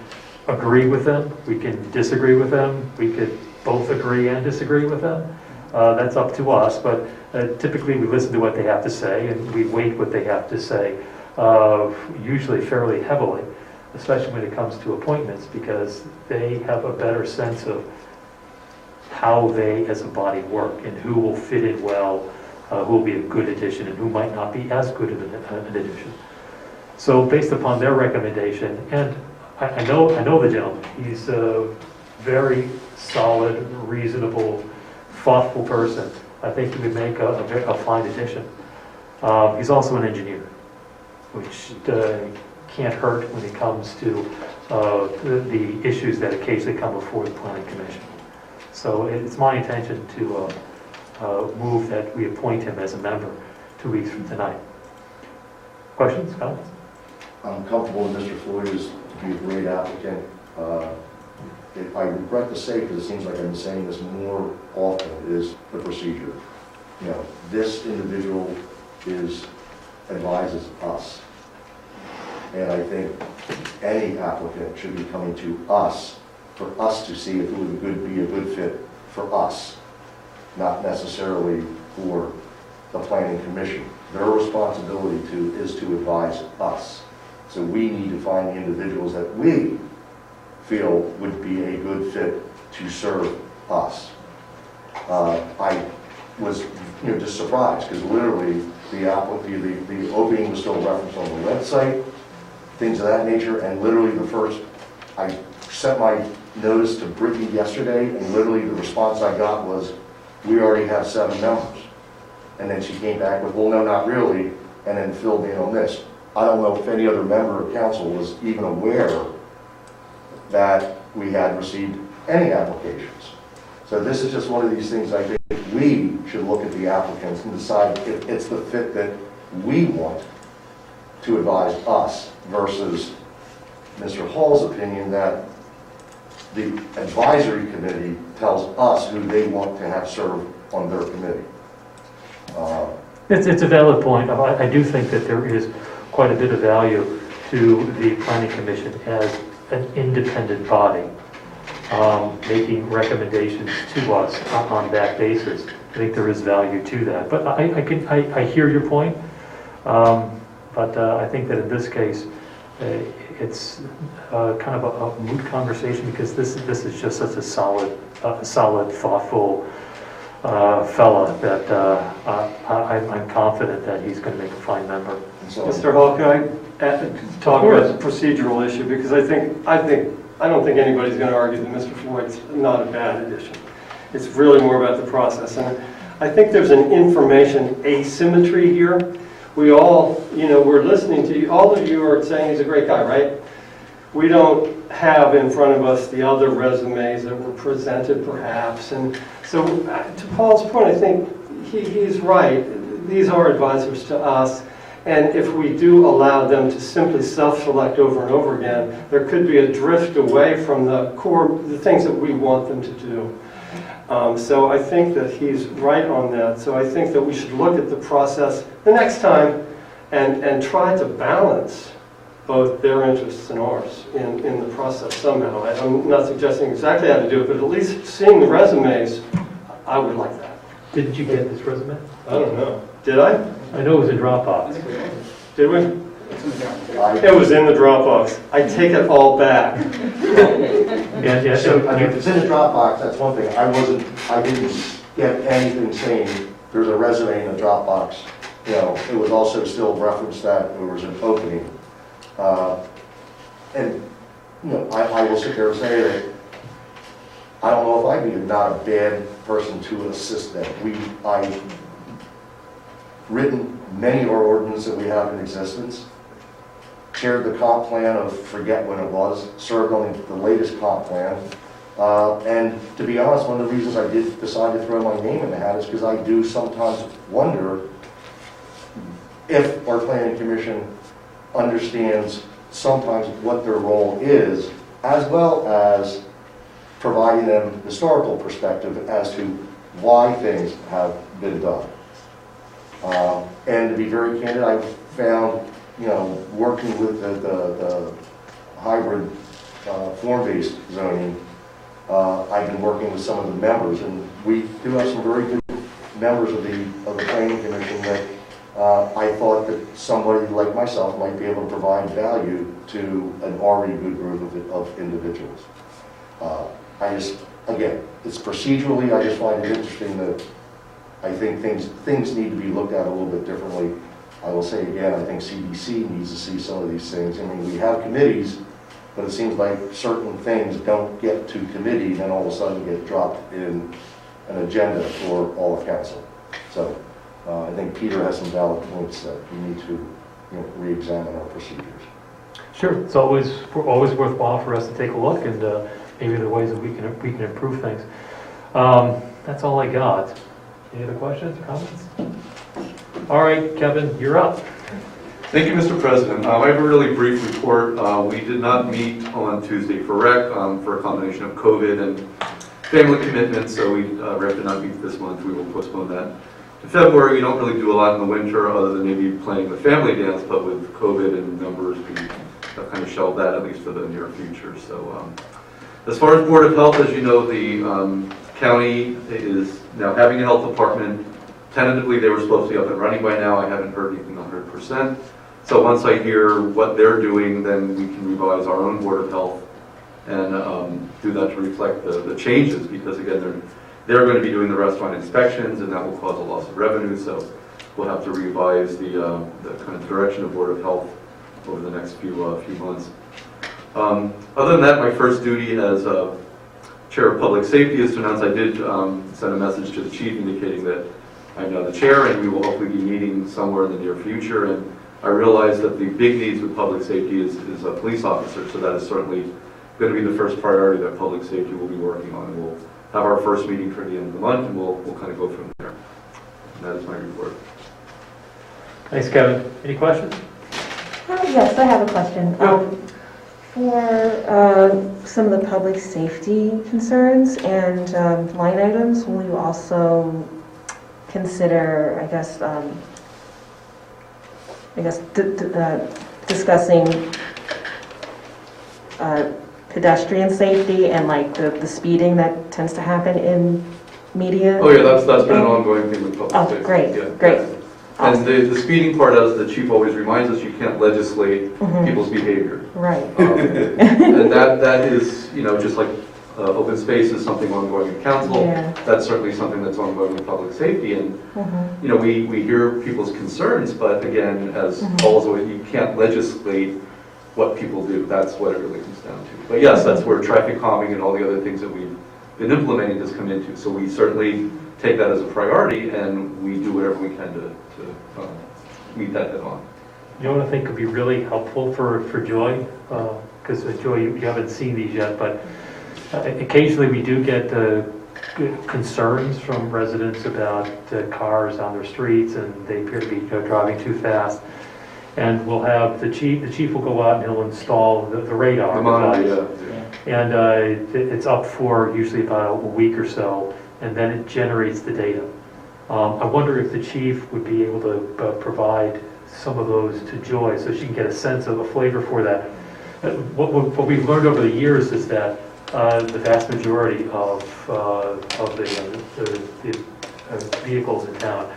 Speaker 1: agree with them, we can disagree with them, we could both agree and disagree with them. That's up to us, but typically we listen to what they have to say and we weight what they have to say, usually fairly heavily, especially when it comes to appointments, because they have a better sense of how they as a body work and who will fit in well, who will be a good addition and who might not be as good of an addition. So based upon their recommendation, and I know the gentleman, he's a very solid, reasonable, thoughtful person. I think he would make a fine addition. He's also an engineer, which can't hurt when it comes to the issues that occasionally come before the Planning Commission. So it's my intention to move that we appoint him as a member 2 weeks from tonight. Questions, comments?
Speaker 4: I'm comfortable with Mr. Floyd is to be a great applicant. I regret to say, because it seems like I've been saying this more often, is the procedure. You know, this individual advises us. And I think any applicant should be coming to us for us to see if it would be a good fit for us, not necessarily for the Planning Commission. Their responsibility is to advise us. So we need to find the individuals that we feel would be a good fit to serve us. I was just surprised because literally the opening was still referenced on the website, things of that nature, and literally I sent my notice to Brittany yesterday, and literally the response I got was, we already have 7 members. And then she came back with, well, no, not really, and then filled me in on this. I don't know if any other member of council was even aware that we had received any applications. So this is just one of these things I think we we should look at the applicants and decide if it's the fit that we want to advise us versus Mr. Hall's opinion that the advisory committee tells us who they want to have serve on their committee.
Speaker 1: It's a valid point. I do think that there is quite a bit of value to the planning commission as an independent body, making recommendations to us on that basis. I think there is value to that. But I hear your point, but I think that in this case, it's kind of a moot conversation because this is just such a solid, thoughtful fella that I'm confident that he's going to make a fine member.
Speaker 4: So,
Speaker 9: Mr. Hall, can I talk about the procedural issue? Because I don't think anybody's going to argue that Mr. Floyd's not a bad addition. It's really more about the process. And I think there's an information asymmetry here. We all, we're listening to you. All of you are saying he's a great guy, right? We don't have in front of us the other resumes that were presented, perhaps. And so, to Paul's point, I think he's right. These are advisors to us. And if we do allow them to simply self-select over and over again, there could be a drift away from the things that we want them to do. So I think that he's right on that. So I think that we should look at the process the next time and try to balance both their interests and ours in the process somehow. I'm not suggesting exactly how to do it, but at least seeing the resumes, I would like that.
Speaker 1: Didn't you get this resume?
Speaker 9: I don't know. Did I?
Speaker 1: I know it was in Dropbox.
Speaker 9: Did we? It was in the Dropbox. I take it all back.
Speaker 1: Yeah.
Speaker 4: so, I mean, if it's in a Dropbox, that's one thing. I didn't get anything saying there's a resume in the Dropbox. It was also still referenced that there was an opening. And I will sit there and say that I don't know if I'd be not a bad person to assist them. I've written many of our ordinances that we have in existence, chaired the comp plan of forget when it was, served on the latest comp plan, and to be honest, one of the reasons I did decide to throw my name in the hat is because I do sometimes wonder if our planning commission understands sometimes what their role is, as well as providing them historical perspective as to why things have been done. And to be very candid, I've found, working with the hybrid form-based zoning, I've been working with some of the members, and we do have some very good members of the planning commission that I thought that somebody like myself might be able to provide value to an already good group of individuals. Again, it's procedurally, I just find it interesting that I think things need to be looked at a little bit differently. I will say again, I think CDC needs to see some of these things. I mean, we have committees, but it seems like certain things don't get to committee, then all of a sudden get dropped in an agenda for all of council. So I think Peter has some valid points that we need to re-examine our procedures.
Speaker 1: Sure, it's always worthwhile for us to take a look and maybe the ways that we can improve things. That's all I got. Any other questions or comments? All right, Kevin, you're up.
Speaker 11: Thank you, Mr. President. I have a really brief report. We did not meet on Tuesday for rec for a combination of COVID and family commitments, so rec did not meet this month. We will postpone that to February. We don't really do a lot in the winter other than maybe playing the family dance, but with COVID and numbers, we have kind of shelved that at least for the near future. So as far as Board of Health, as you know, the county is now having a health department. Tentatively, they were supposed to be up and running by now. I haven't heard anything 100%. So once I hear what they're doing, then we can revise our own Board of Health and do that to reflect the changes, because again, they're going to be doing the restaurant inspections, and that will cause a loss of revenue. So we'll have to revise the kind of direction of Board of Health over the next few months. Other than that, my first duty as Chair of Public Safety is to announce I did send a message to the Chief indicating that I'm now the Chair, and we will hopefully be meeting somewhere in the near future. And I realize that the big needs with public safety is a police officer, so that is certainly going to be the first priority that public safety will be working on. And we'll have our first meeting for the end of the month, and we'll kind of go from there. And that is my report.
Speaker 1: Thanks, Kevin. Any questions?
Speaker 7: Yes, I have a question. For some of the public safety concerns and line items, will you also consider, discussing pedestrian safety and like the speeding that tends to happen in media?
Speaker 11: Oh yeah, that's been an ongoing thing with public safety.
Speaker 7: Oh, great,
Speaker 11: Yeah.
Speaker 7: great.
Speaker 11: And the speeding part, as the chief always reminds us, you can't legislate people's behavior.
Speaker 7: Right.
Speaker 11: And that is, just like open space is something ongoing in council.
Speaker 7: Yeah.
Speaker 11: That's certainly something that's ongoing in public safety. And, we hear people's concerns, but again, as Paul's always, you can't legislate what people do. That's what it really comes down to. But yes, that's where traffic calming and all the other things that we've been implementing has come into. So we certainly take that as a priority, and we do whatever we can to meet that head on.
Speaker 1: You know what I think could be really helpful for Joy? Because Joy, you haven't seen these yet, but occasionally we do get concerns from residents about cars on their streets, and they appear to be
Speaker 11: driving
Speaker 1: too fast. And we'll have the chief will go out and he'll install the radar device. And it's up for usually about a week or so, and then it generates the data. I wonder if the chief would be able to provide some of those to Joy so she can get a sense of a flavor for that. What we've learned over the years is that the vast majority of the vehicles in town,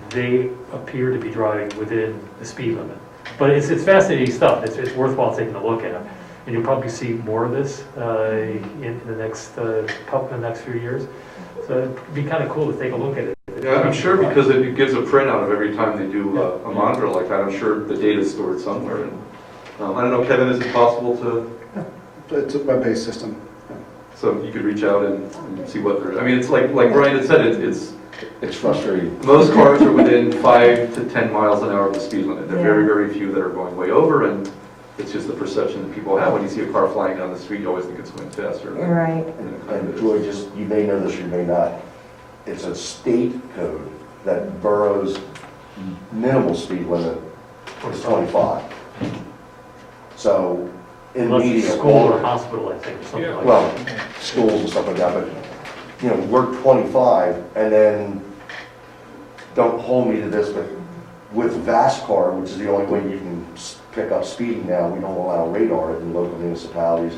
Speaker 1: they appear to be driving within the speed limit. But it's fascinating stuff. It's worthwhile taking a look at. And you'll probably see more of this in the next few years. So it'd be kind of cool to take a look at it.
Speaker 11: Yeah, I'm sure because it gives a printout of every time they do a monitor like that. I'm sure the data is stored somewhere. And, I don't know, Kevin, is it possible to?
Speaker 3: It's a web-based system.
Speaker 11: So you could reach out and see what they're. I mean, it's like Brian had said.
Speaker 4: It's frustrating.
Speaker 11: Most cars are within 5 to 10 miles an hour of the speed limit. There are very, very few that are going way over, and it's just the perception that people have. When you see a car flying down the street, you always think it's going faster.
Speaker 7: Right.
Speaker 4: And Joy, you may know this, you may not. It's a state code that Borough's minimal speed limit is 25. So in
Speaker 1: Unless it's
Speaker 4: media,
Speaker 1: school or hospital, I think, or something like that.
Speaker 4: well, schools and stuff like that, but we're 25, and then don't hold me to this, but with VASCAR, which is the only way you can pick up speeding now, we don't allow radar in local municipalities.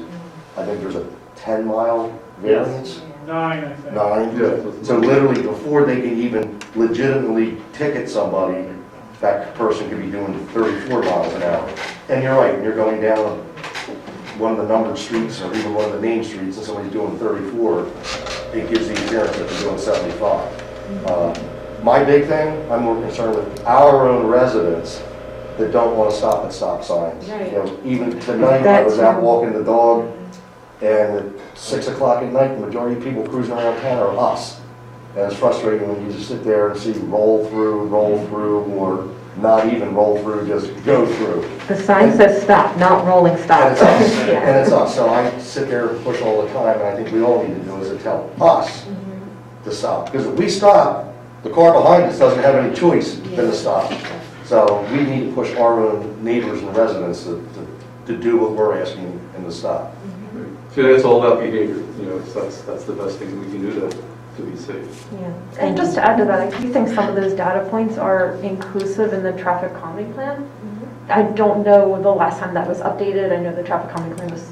Speaker 4: I think there's a 10-mile variance.
Speaker 5: 9, I think.
Speaker 4: 9.
Speaker 11: Yeah.
Speaker 4: So literally, before they can even legitimately ticket somebody, that person could be doing 34 miles an hour. And you're right, when you're going down one of the numbered streets or even one of the main streets and somebody's doing 34, it gives the appearance that they're doing 75. My big thing, I'm more concerned with our own residents that don't want to stop at stop signs.
Speaker 7: Right.
Speaker 4: Even tonight, I was out walking the dog, and at 6 o'clock at night, the majority of people cruising around town are us. And it's frustrating when you just sit there and see roll through, or not even roll through, just go through.
Speaker 7: The sign says stop, not rolling stop.
Speaker 4: And it's us.
Speaker 7: Yeah.
Speaker 4: And it's us. So I sit there and push all the time, and I think we all need to do is to tell us to stop. Because if we stop, the car behind us doesn't have any choice than to stop. So we need to push our own neighbors and residents to do what we're asking them to stop.
Speaker 11: So it's all about behavior. That's the best thing we can do to be safe.
Speaker 7: Yeah.
Speaker 10: And just to add to that, I do think some of those data points are inclusive in the traffic calming plan. I don't know the last time that was updated. I know the traffic calming plan was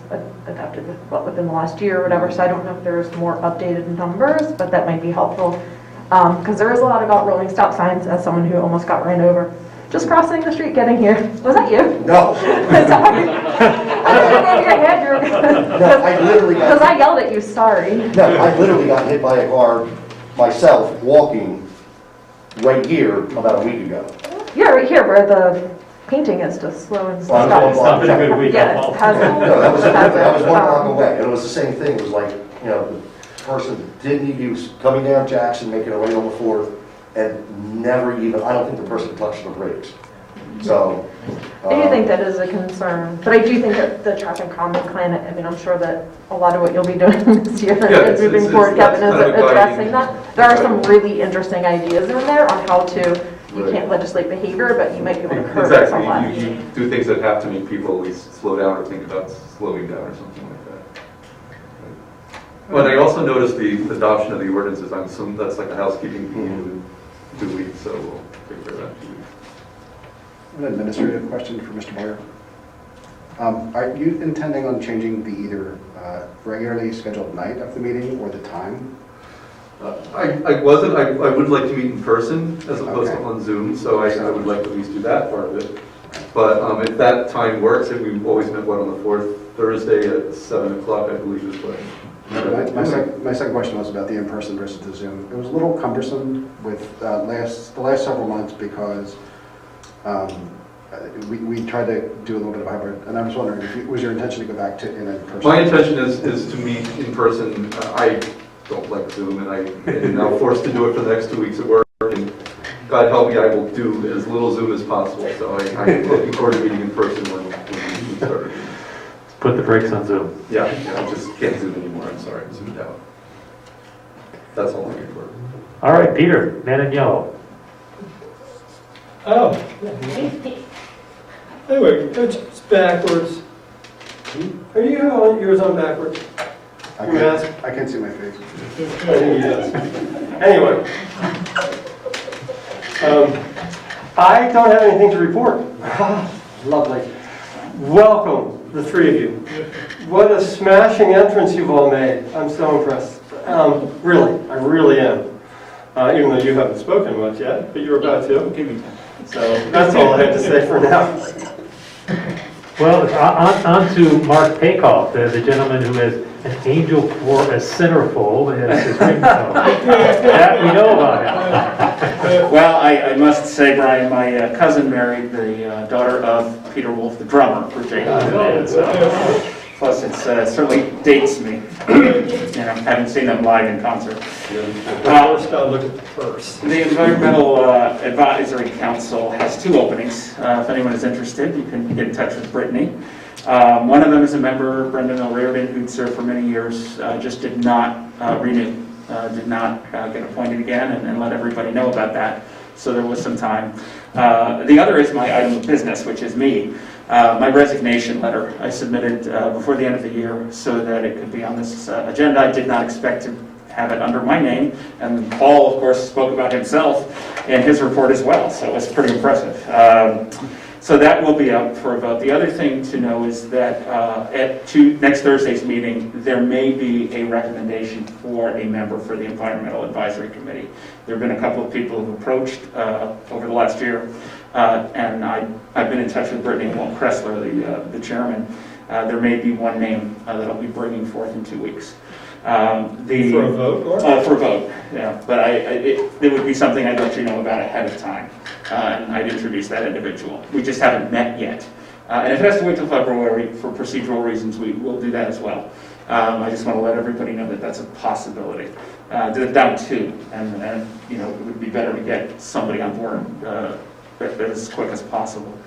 Speaker 10: adopted within the last year or whatever, so I don't know if there's more updated numbers, but that might be helpful. Because there is a lot about rolling stop signs as someone who almost got ran over. Just crossing the street getting here. Was that you?
Speaker 4: No.
Speaker 10: Sorry. I your head.
Speaker 4: No, I literally got.
Speaker 10: Because I yelled at you, sorry.
Speaker 4: No, I literally got hit by a car myself walking right here about a week ago.
Speaker 10: You're right here where the painting is just slow and
Speaker 4: Well,
Speaker 10: stop.
Speaker 1: It's not been a good week.
Speaker 10: Yeah, it hasn't.
Speaker 4: No, that was literally, I was 1 block
Speaker 10: Um,
Speaker 4: away, and it was the same thing. It was like, the person he was coming down Jackson, making a right on the 4th, and never even, I don't think the person touched the brakes. So.
Speaker 10: I do think that is a concern, but I do think that the traffic calming plan, I mean, I'm sure that a lot of what you'll be doing this year and moving forward, Kevin, is addressing that. There are some really interesting ideas in there on how to, you can't legislate behavior, but you might be able to curb it somewhat.
Speaker 11: Exactly, you do things that have to make people at least slow down or think about slowing down or something like that. But I also noticed the adoption of the ordinances, I'm assuming that's like a housekeeping thing in 2 weeks, so we'll take care of that in 2 weeks.
Speaker 3: An administrative question for Mr. Boyer. Are you intending on changing the either regularly scheduled night of the meeting or the time?
Speaker 11: I wasn't, I would like to meet in person as opposed to
Speaker 3: Okay.
Speaker 11: on Zoom, so I would like to at least do that part of it. But if that time works, if we've always met, what, on the fourth Thursday at 7 o'clock, I believe is what.
Speaker 3: My second question was about the in-person versus the Zoom. It was a little cumbersome with the last several months because we tried to do a little bit of hybrid, and I was wondering if was your intention to go back to in person?
Speaker 11: My intention is to meet in person. I don't like Zoom, and I'm now forced to do it for the next 2 weeks at work. And God help me, I will do as little Zoom as possible. So I'm looking forward to meeting in person when we start.
Speaker 1: Put the brakes on Zoom.
Speaker 11: Yeah, I just can't Zoom anymore. I'm sorry, I'm zoomed out. That's all I'm looking for.
Speaker 1: All right, Peter, man in yellow.
Speaker 9: Oh. Anyway, it's backwards. Are you on yours on backwards?
Speaker 3: I can't see my face.
Speaker 9: I think he does. Anyway. I don't have anything to report. Lovely. Welcome, the three of you. What a smashing entrance you've all made. I'm so impressed. Really, I really am. Even though you haven't spoken much yet, but you're about to. So that's all I have to say for now.
Speaker 1: Well, on to Mark Pakoff, the gentleman who has an angel for a centerfold as his ringtone. That we know about him.
Speaker 12: Well, I must say, Brian, my cousin married the daughter of Peter Wolf, the drummer for Jake. So, plus, it certainly dates me, having seen them live in concert.
Speaker 9: First, I'll look at the purse.
Speaker 12: The Environmental Advisory Council has 2 openings. If anyone is interested, you can get in touch with Brittany. One of them is a member, Brendan O'Riordan, who'd served for many years, just did not renew, did not get appointed again, and let everybody know about that. So there was some time. The other is my item of business, which is me. My resignation letter I submitted before the end of the year so that it could be on this agenda. I did not expect to have it under my name, and Paul, of course, spoke about himself in his report as well, so it was pretty impressive. So that will be up for a vote. The other thing to know is that at next Thursday's meeting, there may be a recommendation for a member for the Environmental Advisory Committee. There have been a couple of people who've approached over the last year, and I've been in touch with Brittany Walt Kressler, the chairman. There may be one name that I'll be bringing forth in 2 weeks.
Speaker 9: For a vote, or?
Speaker 12: For a vote, yeah. But it would be something I'd let you know about ahead of time. And I'd introduce that individual. We just haven't met yet. And if it has to wait till February for procedural reasons, we will do that as well. I just want to let everybody know that that's a possibility. Down 2, and it would be better to get somebody on board as quick as possible.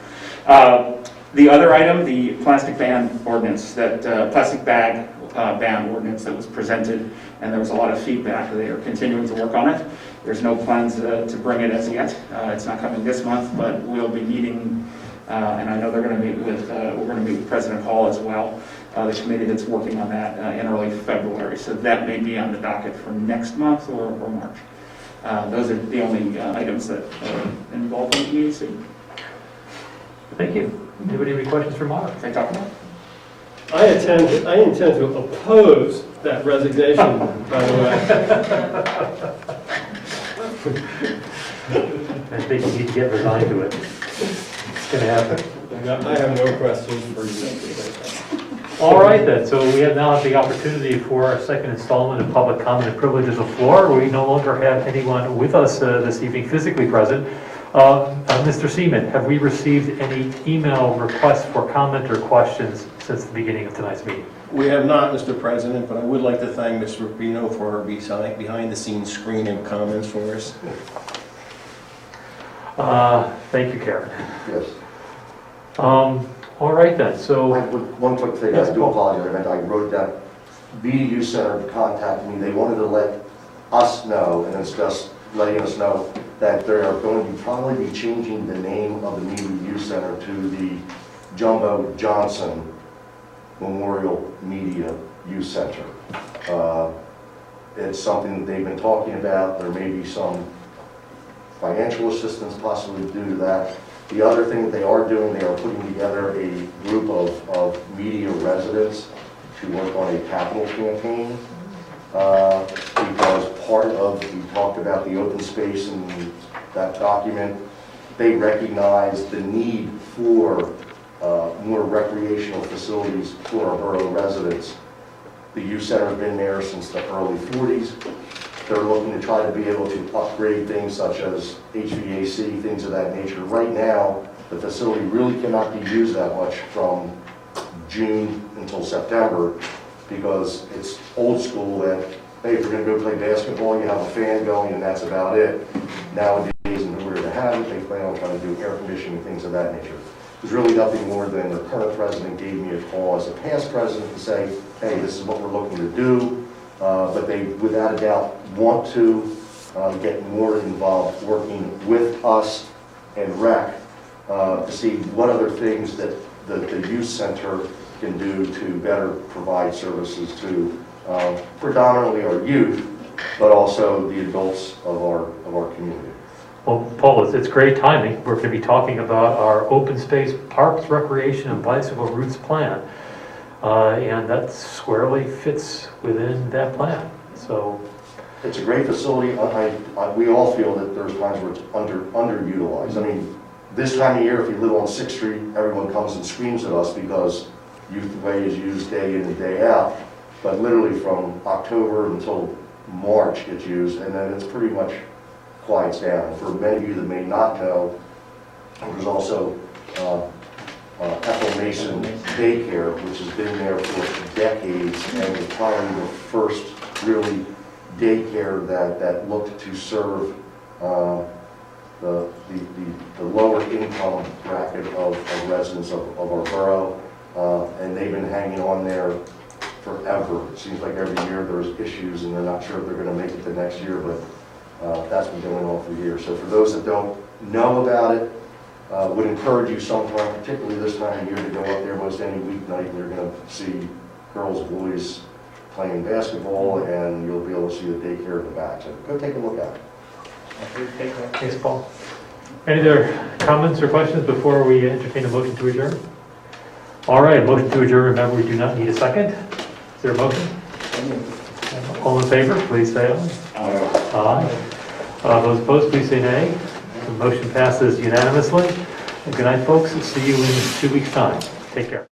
Speaker 12: The other item, the plastic ban ordinance, plastic bag ban ordinance that was presented, and there was a lot of feedback. They are continuing to work on it. There's no plans to bring it as yet. It's not coming this month, but we'll be meeting, and I know they're going to meet with, we're going to meet with President Hall as well, the committee that's working on that in early February. So that may be on the docket for next month or March. Those are the only items that are involved in the EAC.
Speaker 1: Thank you. Anybody have any questions for Mark?
Speaker 12: Can I talk about it?
Speaker 9: I intend to oppose that resignation, by the way.
Speaker 1: I think you need to get resigned to it. It's going to happen.
Speaker 9: I have no questions for you.
Speaker 1: All right then, so we have now the opportunity for our second installment of public comment and privileges of floor. We no longer have anyone with us this evening physically present. Mr. Seaman, have we received any email requests for comment or questions since the beginning of tonight's meeting?
Speaker 2: We have not, Mr. President, but I would like to thank Ms. Rubino for her behind-the-scenes screening of comments for us.
Speaker 1: Thank you, Karen.
Speaker 4: Yes.
Speaker 1: All right then,
Speaker 4: I
Speaker 1: so,
Speaker 4: have one quick thing, I do apologize, I wrote that BDU Center contacted me, they wanted to let us know, and it's just letting us know that they are going to probably be changing the name of the Media Youth Center to the Jumbo Johnson Memorial Media Youth Center. It's something that they've been talking about, there may be some financial assistance possibly due to that. The other thing that they are doing, they are putting together a group of media residents to work on a capital campaign. Because part of, we talked about the open space and that document, they recognize the need for more recreational facilities for our borough residents. The youth center has been there since the early 40s. They're looking to try to be able to upgrade things such as HVAC, things of that nature. Right now, the facility really cannot be used that much from June until September because it's old school that, hey, if you're going to go play basketball, you have a fan going and that's about it. Nowadays, in order to have it, they plan on trying to do air conditioning, things of that nature. There's really nothing more than the current president gave me a call as a past president to say, hey, this is what we're looking to do. But they, without a doubt, want to get more involved working with us and REC to see what other things that the youth center can do to better provide services to predominantly our youth, but also the adults of our community.
Speaker 1: well, Paul, it's great timing. We're going to be talking about our open space parks, recreation, and bicycle routes plan. And that squarely fits within that plan, so.
Speaker 4: It's a great facility. We all feel that there's times where it's underutilized. I mean, this time of year, if you live on 6th Street, everyone comes and screams at us because Youth Way is used day in and day out. But literally from October until March it's used, and then it's pretty much quiets down. For many of you that may not know, there's also Ethel Mason Daycare, which has been there for decades, and was probably the first really daycare that looked to serve the lower income bracket of residents of our borough, and they've been hanging on there forever. It seems like every year there's issues and they're not sure if they're going to make it the next year, but that's been going on for years. So for those that don't know about it, would encourage you sometime, particularly this time of year, to go up there most any weeknight, and you're going to see girls, boys playing basketball, and you'll be able to see the daycare in the back. So go take a look at it.
Speaker 1: Thanks, Paul. Any other comments or questions before we entertain a motion to adjourn? All right, motion to adjourn. Remember, we do not need a second. Is there a motion? All in favor, please say aye. Aye. Those opposed, please say nay. The motion passes unanimously. And good night, folks. See you in 2 weeks' time. Take care.